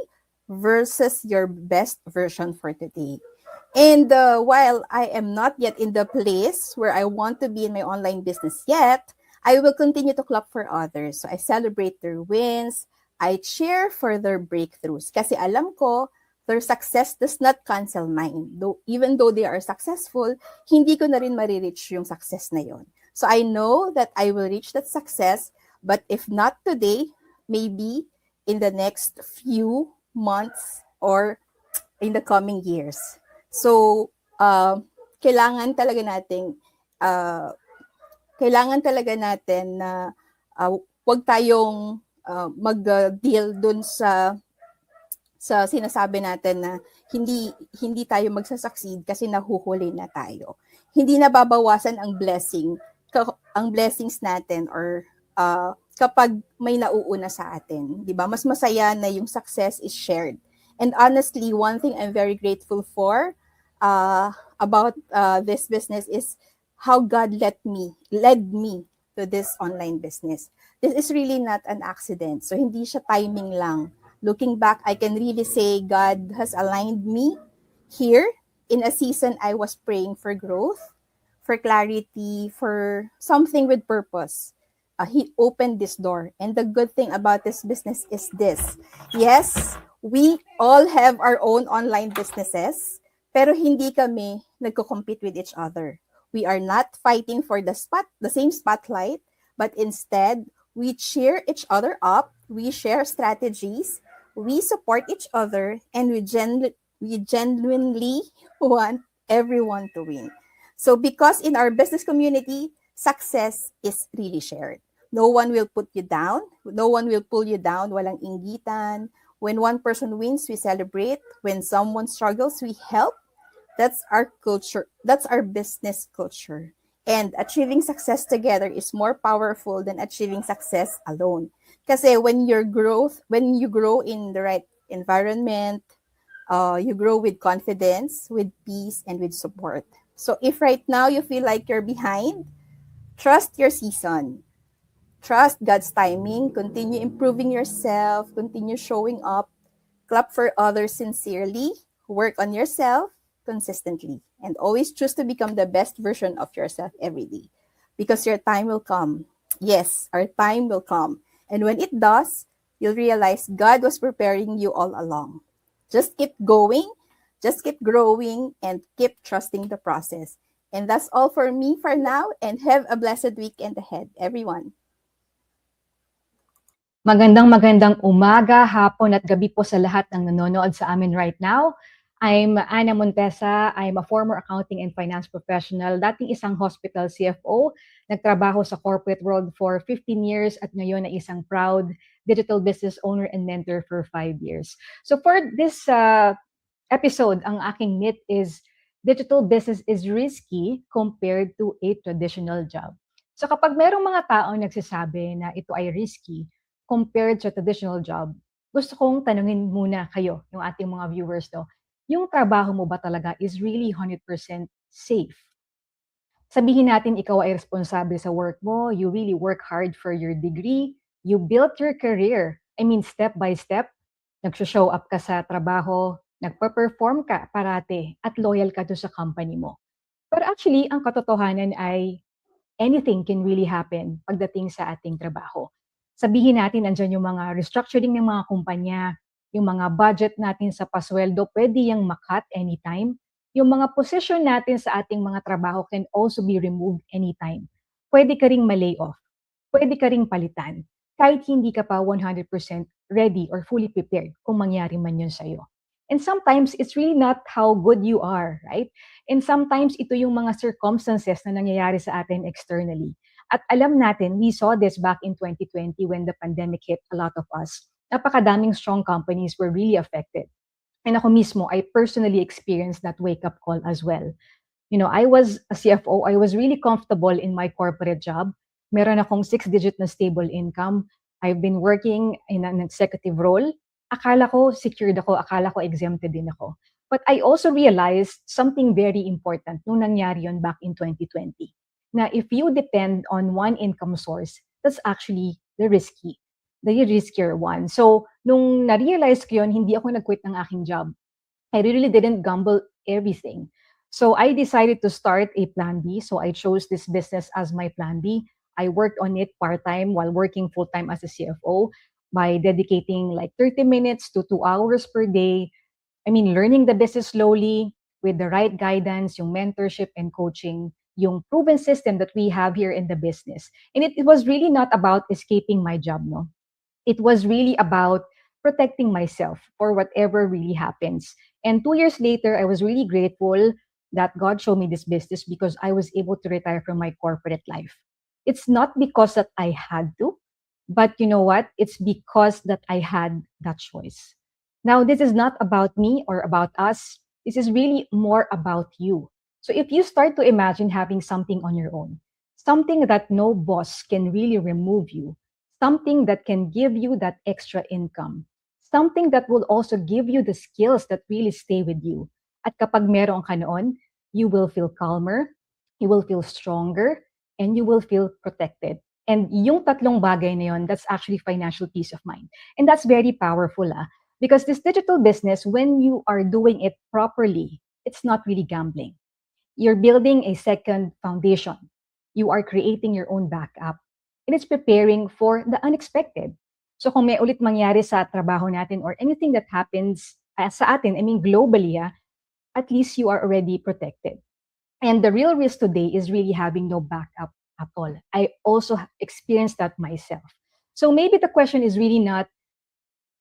S3: versus your best version for today. And while I am not yet in the place where I want to be in my online business yet, I will continue to clap for others. So I celebrate their wins. I cheer for their breakthroughs. Kasi alam ko, their success does not cancel mine. Even though they are successful, hindi ko na rin marireach yung success na yon. So I know that I will reach that success, but if not today, maybe in the next few months or in the coming years. So, kailangan talaga natin na wag tayong mag-deal dun sa sinasabi natin na hindi tayo magsasucceed kasi nahuhuli na tayo. Hindi nababawasan ang blessings natin or kapag may nauuna sa atin, 'di ba? Mas masaya na yung success is shared. And honestly, one thing I'm very grateful for about this business is how God led me to this online business. This is really not an accident. So hindi siya timing lang. Looking back, I can really say God has aligned me here in a season I was praying for growth, for clarity, for something with purpose. he opened this door. And the good thing about this business is this. Yes, we all have our own online businesses, pero hindi kami nagko-compete with each other. We are not fighting for the same spotlight, but instead, we cheer each other up, we share strategies, we support each other, and we genuinely want everyone to win. So because in our business community, success is really shared. No one will put you down. No one will pull you down. Walang inggitan. When one person wins, we celebrate. When someone struggles, we help. That's our culture. That's our business culture. And achieving success together is more powerful than achieving success alone. Kasi when you grow in the right environment, you grow with confidence, with peace, and with support. So if right now you feel like you're behind, trust your season. Trust God's timing. Continue improving yourself. Continue showing up. Clap for others sincerely. Work on yourself consistently. And always choose to become the best version of yourself every day. Because your time will come. Yes, our time will come. And when it does, you'll realize God was preparing you all along. Just keep going, just keep growing, and keep trusting the process. And that's all for me for now. And have a blessed weekend ahead, everyone.
S1: Magandang umaga, hapon at gabi po sa lahat ng nanonood sa amin right now. I'm Ana Montesa. I'm a former accounting and finance professional, dating isang hospital CFO, nagtrabaho sa corporate world for 15 years at ngayon ay isang proud digital business owner and mentor for 5 years. So for this episode, ang aking myth is digital business is risky compared to a traditional job. So kapag merong mga taong nagsasabi na ito ay risky compared sa traditional job, gusto kong tanungin muna kayo, yung ating mga viewers, no? Yung trabaho mo ba talaga is really 100% safe? Sabihin natin ikaw ay responsable sa work mo, you really work hard for your degree, you built your career. I mean, step by step, nag-show up ka sa trabaho, nagpa-perform ka parate, at loyal ka to sa company mo. Pero actually, ang katotohanan ay anything can really happen pagdating sa ating trabaho. Sabihin natin, andyan yung mga restructuring ng mga kumpanya, yung mga budget natin sa pasweldo, pwede yung makat anytime. Yung mga position natin sa ating mga trabaho can also be removed anytime. Pwede ka ring ma-lay off. Pwede ka ring palitan. Kahit hindi ka pa 100% ready or fully prepared kung mangyari man yun sa'yo. And sometimes, it's really not how good you are, right? And sometimes, ito yung mga circumstances na nangyayari sa atin externally. At alam natin, we saw this back in 2020 when the pandemic hit a lot of us. Napakadaming strong companies were really affected. And ako mismo, I personally experienced that wake-up call as well. You know, I was a CFO. I was really comfortable in my corporate job. Meron akong 6-digit na stable income. I've been working in an executive role. Akala ko secured ako. Akala ko exempted din ako. But I also realized something very important nung nangyari yun back in 2020. Na if you depend on one income source, that's actually the riskier one. So, nung na-realize ko yun, hindi ako nag-quit ng aking job. I really didn't gamble everything. So, I decided to start a plan B. So, I chose this business as my plan B. I worked on it part-time while working full-time as a CFO by dedicating like 30 minutes to 2 hours per day. I mean, learning the business slowly with the right guidance, yung mentorship and coaching, yung proven system that we have here in the business. And it was really not about escaping my job, no? It was really about protecting myself for whatever really happens. And 2 years later, I was really grateful that God showed me this business because I was able to retire from my corporate life. It's not because that I had to, but you know what? It's because that I had that choice. Now, this is not about me or about us. This is really more about you. So if you start to imagine having something on your own, something that no boss can really remove you, something that can give you that extra income, something that will also give you the skills that really stay with you. At kapag meron ka noon, you will feel calmer, you will feel stronger, and you will feel protected. And yung tatlong bagay na yun, that's actually financial peace of mind. And that's very powerful, because this digital business, when you are doing it properly, it's not really gambling. You're building a second foundation. You are creating your own backup. And and it's preparing for the unexpected. So kung may ulit mangyari sa trabaho natin or anything that happens sa atin, I mean globally, at least you are already protected. And the real risk today is really having no backup at all. I also experienced that myself. So maybe the question is really not,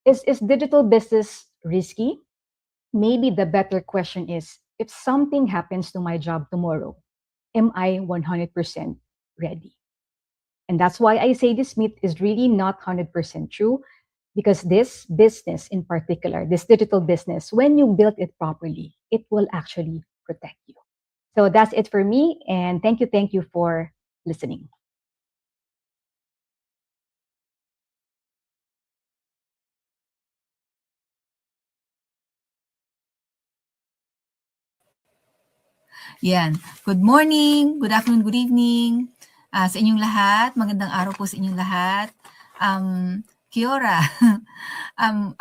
S1: is digital business risky? Maybe the better question is, if something happens to my job tomorrow, am I 100% ready? And that's why I say this myth is really not 100% true, because this business in particular, this digital business, when you build it properly, it will actually protect you. So that's it for me. And thank you for listening.
S4: Yan. Good morning, good afternoon, good evening sa inyong lahat. Magandang araw po sa inyong lahat. Kiora.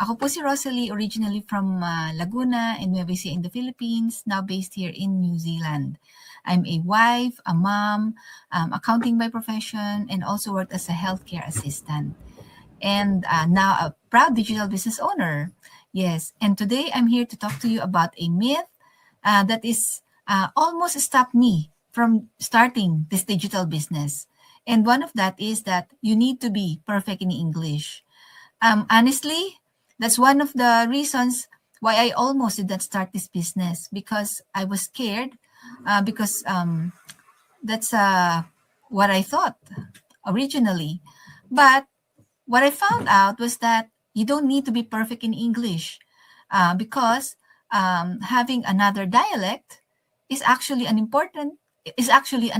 S4: Ako po si Rosalie, originally from Laguna and Nueva Ecija in the Philippines, now based here in New Zealand. I'm a wife, a mom, accounting by profession, and also worked as a healthcare assistant. And now a proud digital business owner. Yes, and today I'm here to talk to you about a myth that is almost stopped me from starting this digital business. And one of that is that you need to be perfect in English. Honestly, that's one of the reasons why I almost did not start this business, because I was scared, because that's what I thought originally. But what I found out was that you don't need to be perfect in English, because having another dialect is actually an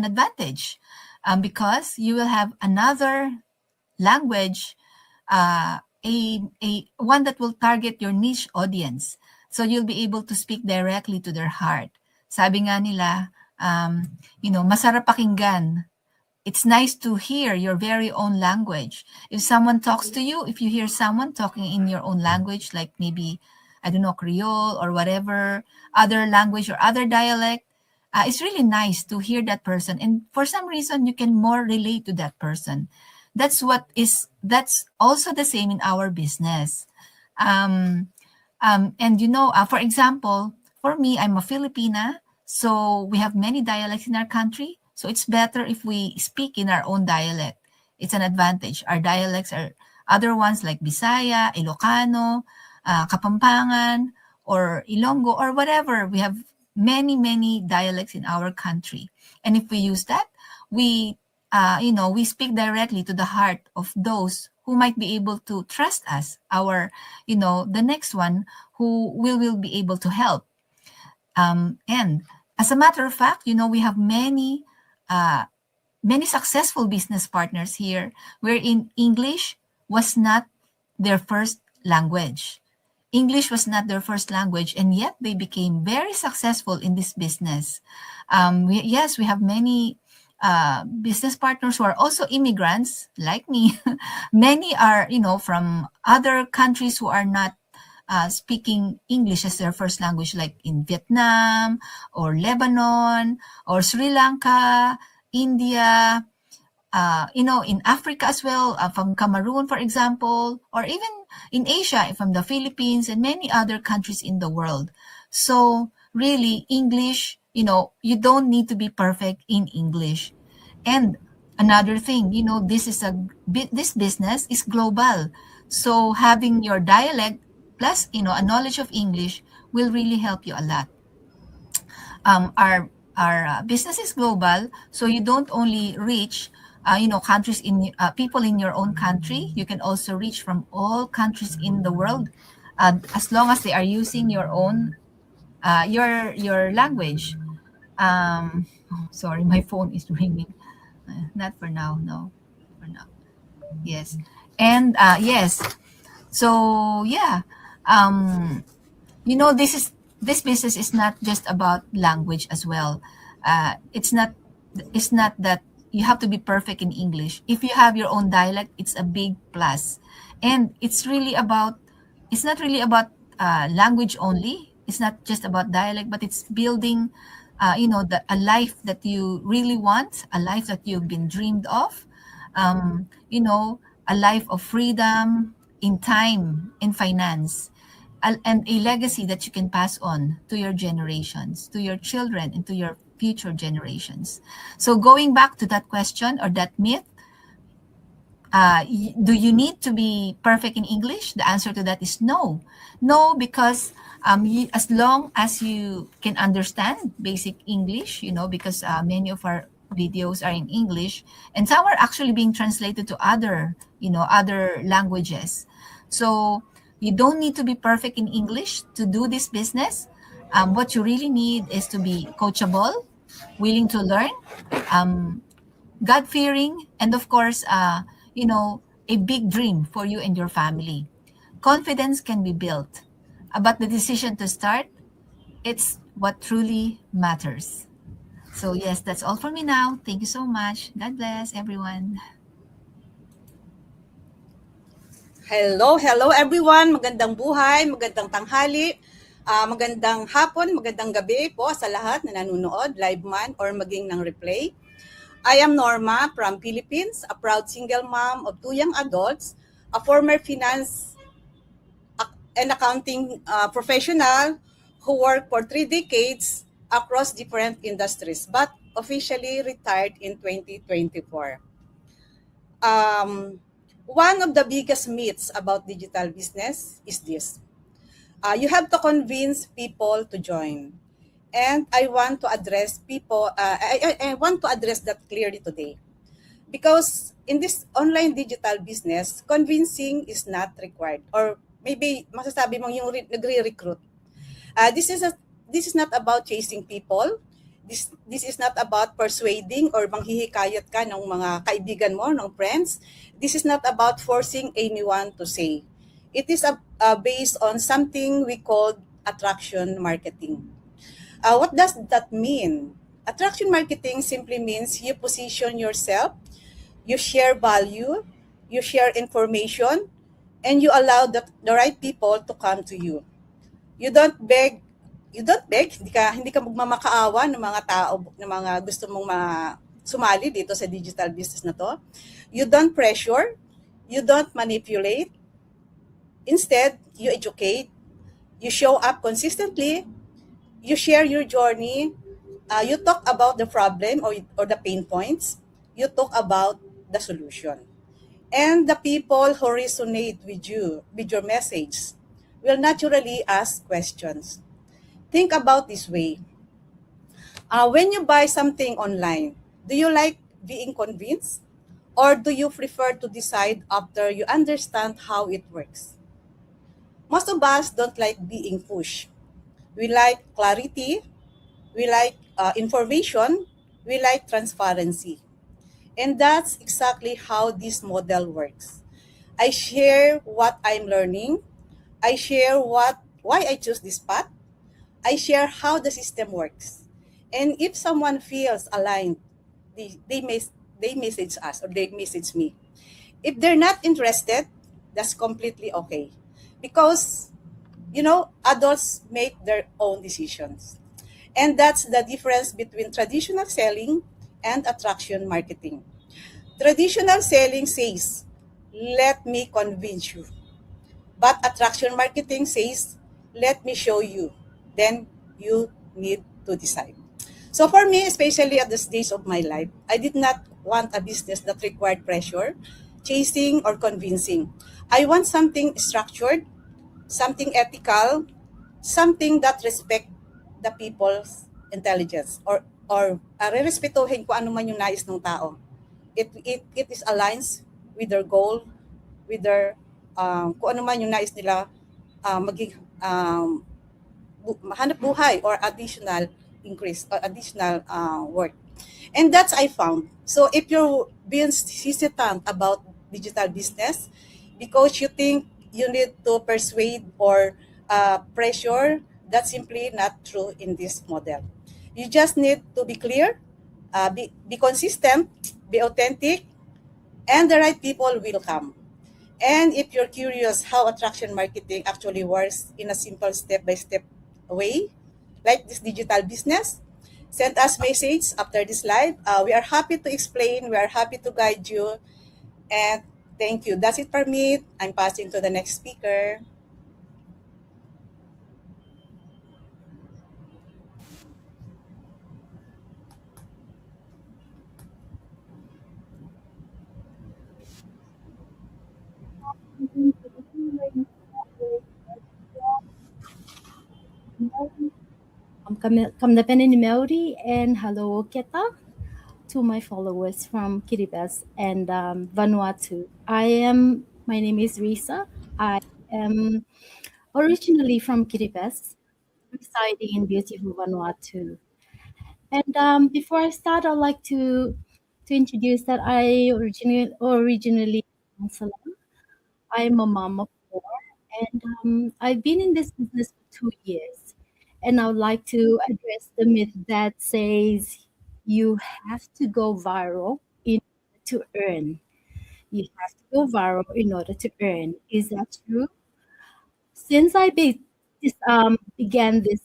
S4: advantage, because you will have another language, a one that will target your niche audience. So you'll be able to speak directly to their heart. Sabi nga nila, masarap pakinggan. It's nice to hear your very own language. If someone talks to you, if you hear someone talking in your own language, like maybe, I don't know, Creole or whatever, other language or other dialect, it's really nice to hear that person. And for some reason, you can more relate to that person. That's also the same in our business. And for example, for me, I'm a Filipina, so we have many dialects in our country. So it's better if we speak in our own dialect. It's an advantage. Our dialects are other ones like Bisaya, Ilocano, Kapampangan, or Ilonggo, or whatever. We have many, many dialects in our country. And if we use that, we speak directly to the heart of those who might be able to trust us, the next one who will be able to help. And as a matter of fact, we have many successful business partners here wherein English was not their first language. English was not their first language, and yet they became very successful in this business. We have many business partners who are also immigrants like me. Many are, from other countries who are not speaking English as their first language, like in Vietnam or Lebanon or Sri Lanka, India, in Africa as well, from Cameroon, for example, or even in Asia, from the Philippines and many other countries in the world. So really, English, you don't need to be perfect in English. And another thing, this business is global. So having your dialect plus, a knowledge of English will really help you a lot. Our business is global, so you don't only reach countries people in your own country. You can also reach from all countries in the world, as long as they are using your own your language. Sorry, my phone is ringing. Not for now, no. For now, yes, and yes. So yeah, this business is not just about language as well. It's not that you have to be perfect in English. If you have your own dialect, it's a big plus. And it's not really about language only. It's not just about dialect, but it's building, a life that you really want, a life that you've been dreamed of. you know, a life of freedom in time, in finance, and a legacy that you can pass on to your generations, to your children, and to your future generations. So going back to that question or that myth, do you need to be perfect in English? The answer to that is no. No, because as long as you can understand basic English, you know, because many of our videos are in English, and some are actually being translated to other, you know, other languages. So you don't need to be perfect in English to do this business. What you really need is to be coachable, willing to learn, um, God fearing, and of course, you know, a big dream for you and your family. Confidence can be built, but the decision to start, it's what truly matters. So, yes, that's all for me now. Thank you so much. God bless everyone.
S6: Hello everyone. Magandang buhay, magandang tanghali, magandang hapon, magandang gabi po sa lahat na nanonood, live man or maging ng replay. I am Norma from Philippines, a proud single mom of 2 young adults, a former finance and accounting professional who worked for 3 decades across different industries, but officially retired in 2024. One of the biggest myths about digital business is this. You have to convince people to join. And I want to address I want to address that clearly today. Because in this online digital business, convincing is not required. Or maybe masasabi mong yung nagre-recruit. This is not about chasing people. This is not about persuading or manghihikayat ka ng mga kaibigan mo, ng friends. This is not about forcing anyone to say. It is based on something we call attraction marketing. What does that mean? Attraction marketing simply means you position yourself, you share value, you share information, and you allow the right people to come to you. You don't beg, hindi ka magmamakaawa ng mga tao, ng mga gusto mong sumali dito sa digital business na to. You don't pressure, you don't manipulate. Instead, you educate, you show up consistently, you share your journey, you talk about the problem or the pain points, you talk about the solution. And the people who resonate with you, with your message, will naturally ask questions. Think about this way. When you buy something online, do you like being convinced? Or do you prefer to decide after you understand how it works? Most of us don't like being pushed. We like clarity, we like information, we like transparency. And that's exactly how this model works. I share what I'm learning. I share why I choose this path. I share how the system works. And if someone feels aligned, they message us or they message me. If they're not interested, that's completely okay. Because, adults make their own decisions. And that's the difference between traditional selling and attraction marketing. Traditional selling says, let me convince you. But attraction marketing says, let me show you. Then you need to decide. So for me, especially at the stage of my life, I did not want a business that required pressure, chasing, or convincing. I want something structured, something ethical, something that respect the people's intelligence or respetuhin kung ano man yung nais ng tao. It is aligns with their goal, with their kung ano man yung nais nila maging hanap buhay or additional increase or additional work. And that's I found. So if you're being hesitant about digital business because you think you need to persuade or pressure, that's simply not true in this model. You just need to be clear, be consistent, be authentic, and the right people will come. And if you're curious how attraction marketing actually works in a simple step-by-step way, like this digital business, send us message after this live. We are happy to explain. We are happy to guide you. And thank you. That's it for me. I'm passing to the next speaker.
S7: Kamdapenin Melody and hello Keta to my followers from Kiribati and Vanuatu. My name is Risa. I am originally from Kiribati, residing in beautiful Vanuatu. And before I start, I'd like to introduce that I originally from Ceylon. I'm a mom of four, and I've been in this business for 2 years. And I would like to address the myth that says you have to go viral in order to earn. You have to go viral in order to earn. Is that true? Since began this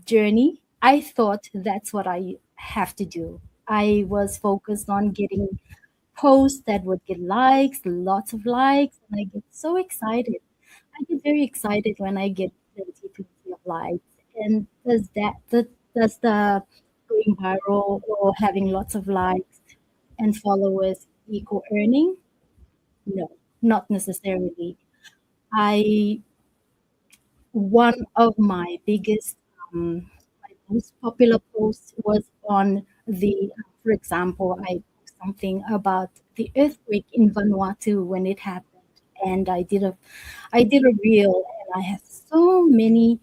S7: journey, I thought that's what I have to do. I was focused on getting posts that would get likes, lots of likes, and I get so excited. I get very excited when I get plenty of likes. And does the going viral or having lots of likes and followers equal earning? No, not necessarily. I One of my biggest, my most popular posts was on for example, I post something about the earthquake in Vanuatu when it happened, and I did a reel, and I have so many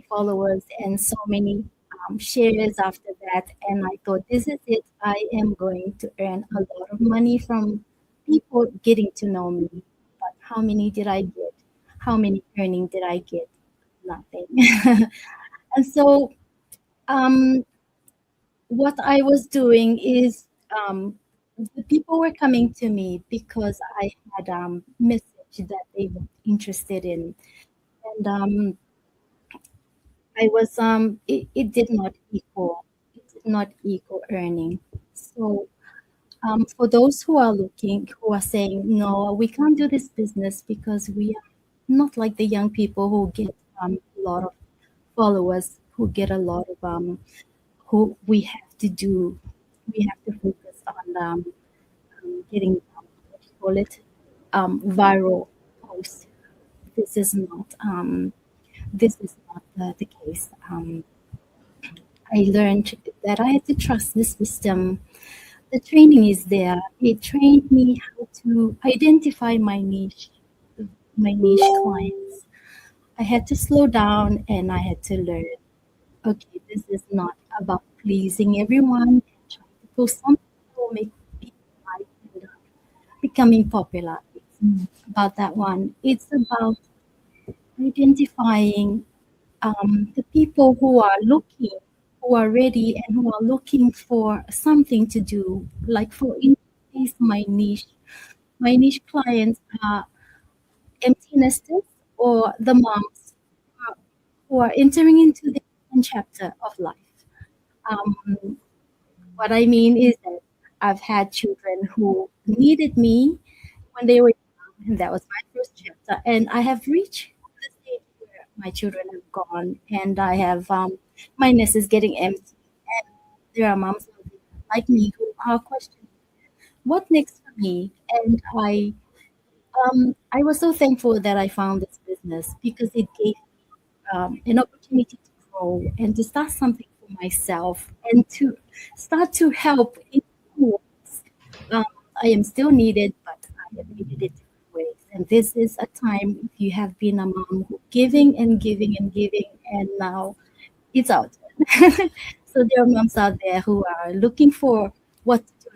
S7: followers and so many shares after that, and I thought, this is it. I am going to earn a lot of money from people getting to know me. But how many did I get? How many earning did I get? Nothing. And so what I was doing is the people were coming to me because I had message that they were interested in, and it did not equal earning. So for those who are saying, no, we can't do this business because we are not like the young people who get a lot of followers, who get a lot of who we have to focus on getting what you call it, viral posts. This is not the case. I learned that I had to trust the system. The training is there. It trained me how to identify my niche clients. I had to slow down and I had to learn. Okay, this is not about pleasing everyone and trying to post something that will make people like and becoming popular. It's not about that one. It's about identifying the people who are ready and who are looking for something to do. Like for instance, my niche clients are empty nesters or the moms who are entering into the second chapter of life. What I mean is that I've had children who needed me when they were young, and that was my first chapter. And I have reached the stage where my children have gone, and I have my nest is getting empty, and there are moms like me who are questioning what next for me. And I was so thankful that I found this business because it gave an opportunity to grow and to start something for myself and to start to help in ways. I am still needed, but I am needed in different ways. And this is a time, if you have been a mom who giving and giving and giving, and now it's out. So there are moms out there who are looking for what to do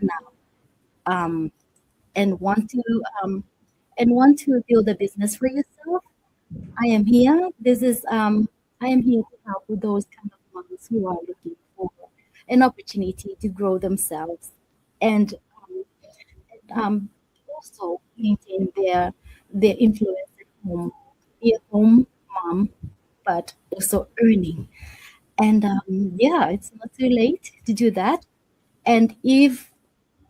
S7: now, and want to build a business for yourself. I am here. I am here to help with those kind of moms who are looking for an opportunity to grow themselves and also maintain their influence at home, be a home mom, but also earning. And yeah, it's not too late to do that. And if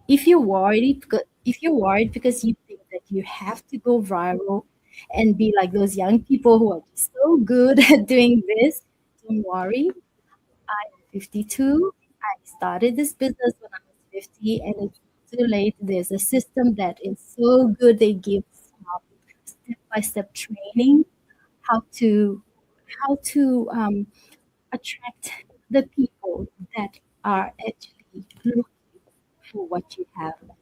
S7: if you're worried because you think that you have to go viral and be like those young people who are so good at doing this, don't worry. I'm 52. I started this business when I was 50, and it's not too late. There's a system that is so good. They give step-by-step training how to attract the people that are actually looking for what you have. And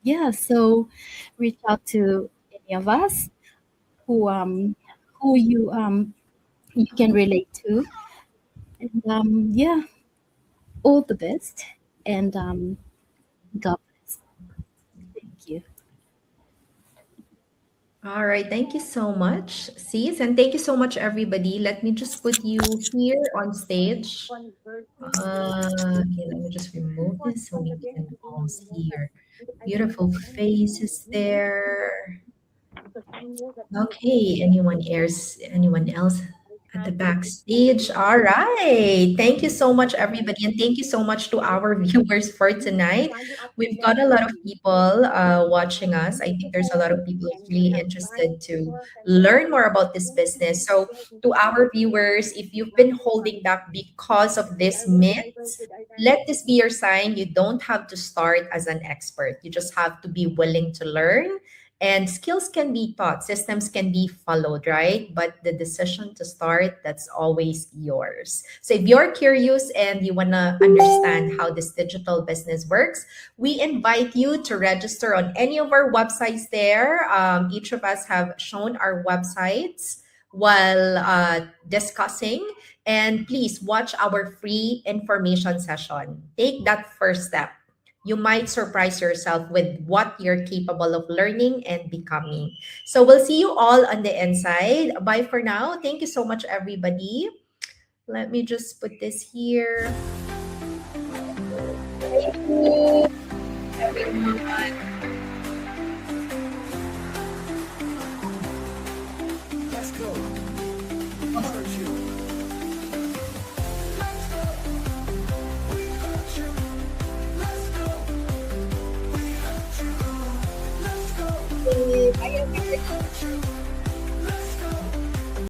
S7: yeah, so reach out to any of us who you can relate to, and yeah, all the best, and God bless. Thank you.
S8: All right, thank you so much, Sis, and thank you so much, everybody. Let me just put you here on stage. Okay, let me just remove this so we can all see your beautiful faces there. Okay, anyone else at the backstage? All right. Thank you so much, everybody, and thank you so much to our viewers for tonight. We've got a lot of people watching us. I think there's a lot of people who's really interested to learn more about this business. So, to our viewers, if you've been holding back because of these myths, let this be your sign. You don't have to start as an expert. You just have to be willing to learn, and skills can be taught, systems can be followed, right? But the decision to start, that's always yours. So if you're curious and you want to understand how this digital business works, we invite you to register on any of our websites there. Each of us have shown our websites while discussing. And please watch our free information session. Take that first step. You might surprise yourself with what you're capable of learning and becoming. So we'll see you all on the inside. Bye for now. Thank you so much, everybody. Let me just put this here. Thank you, everyone.
S22: Let's go.
S8: Bye, everybody.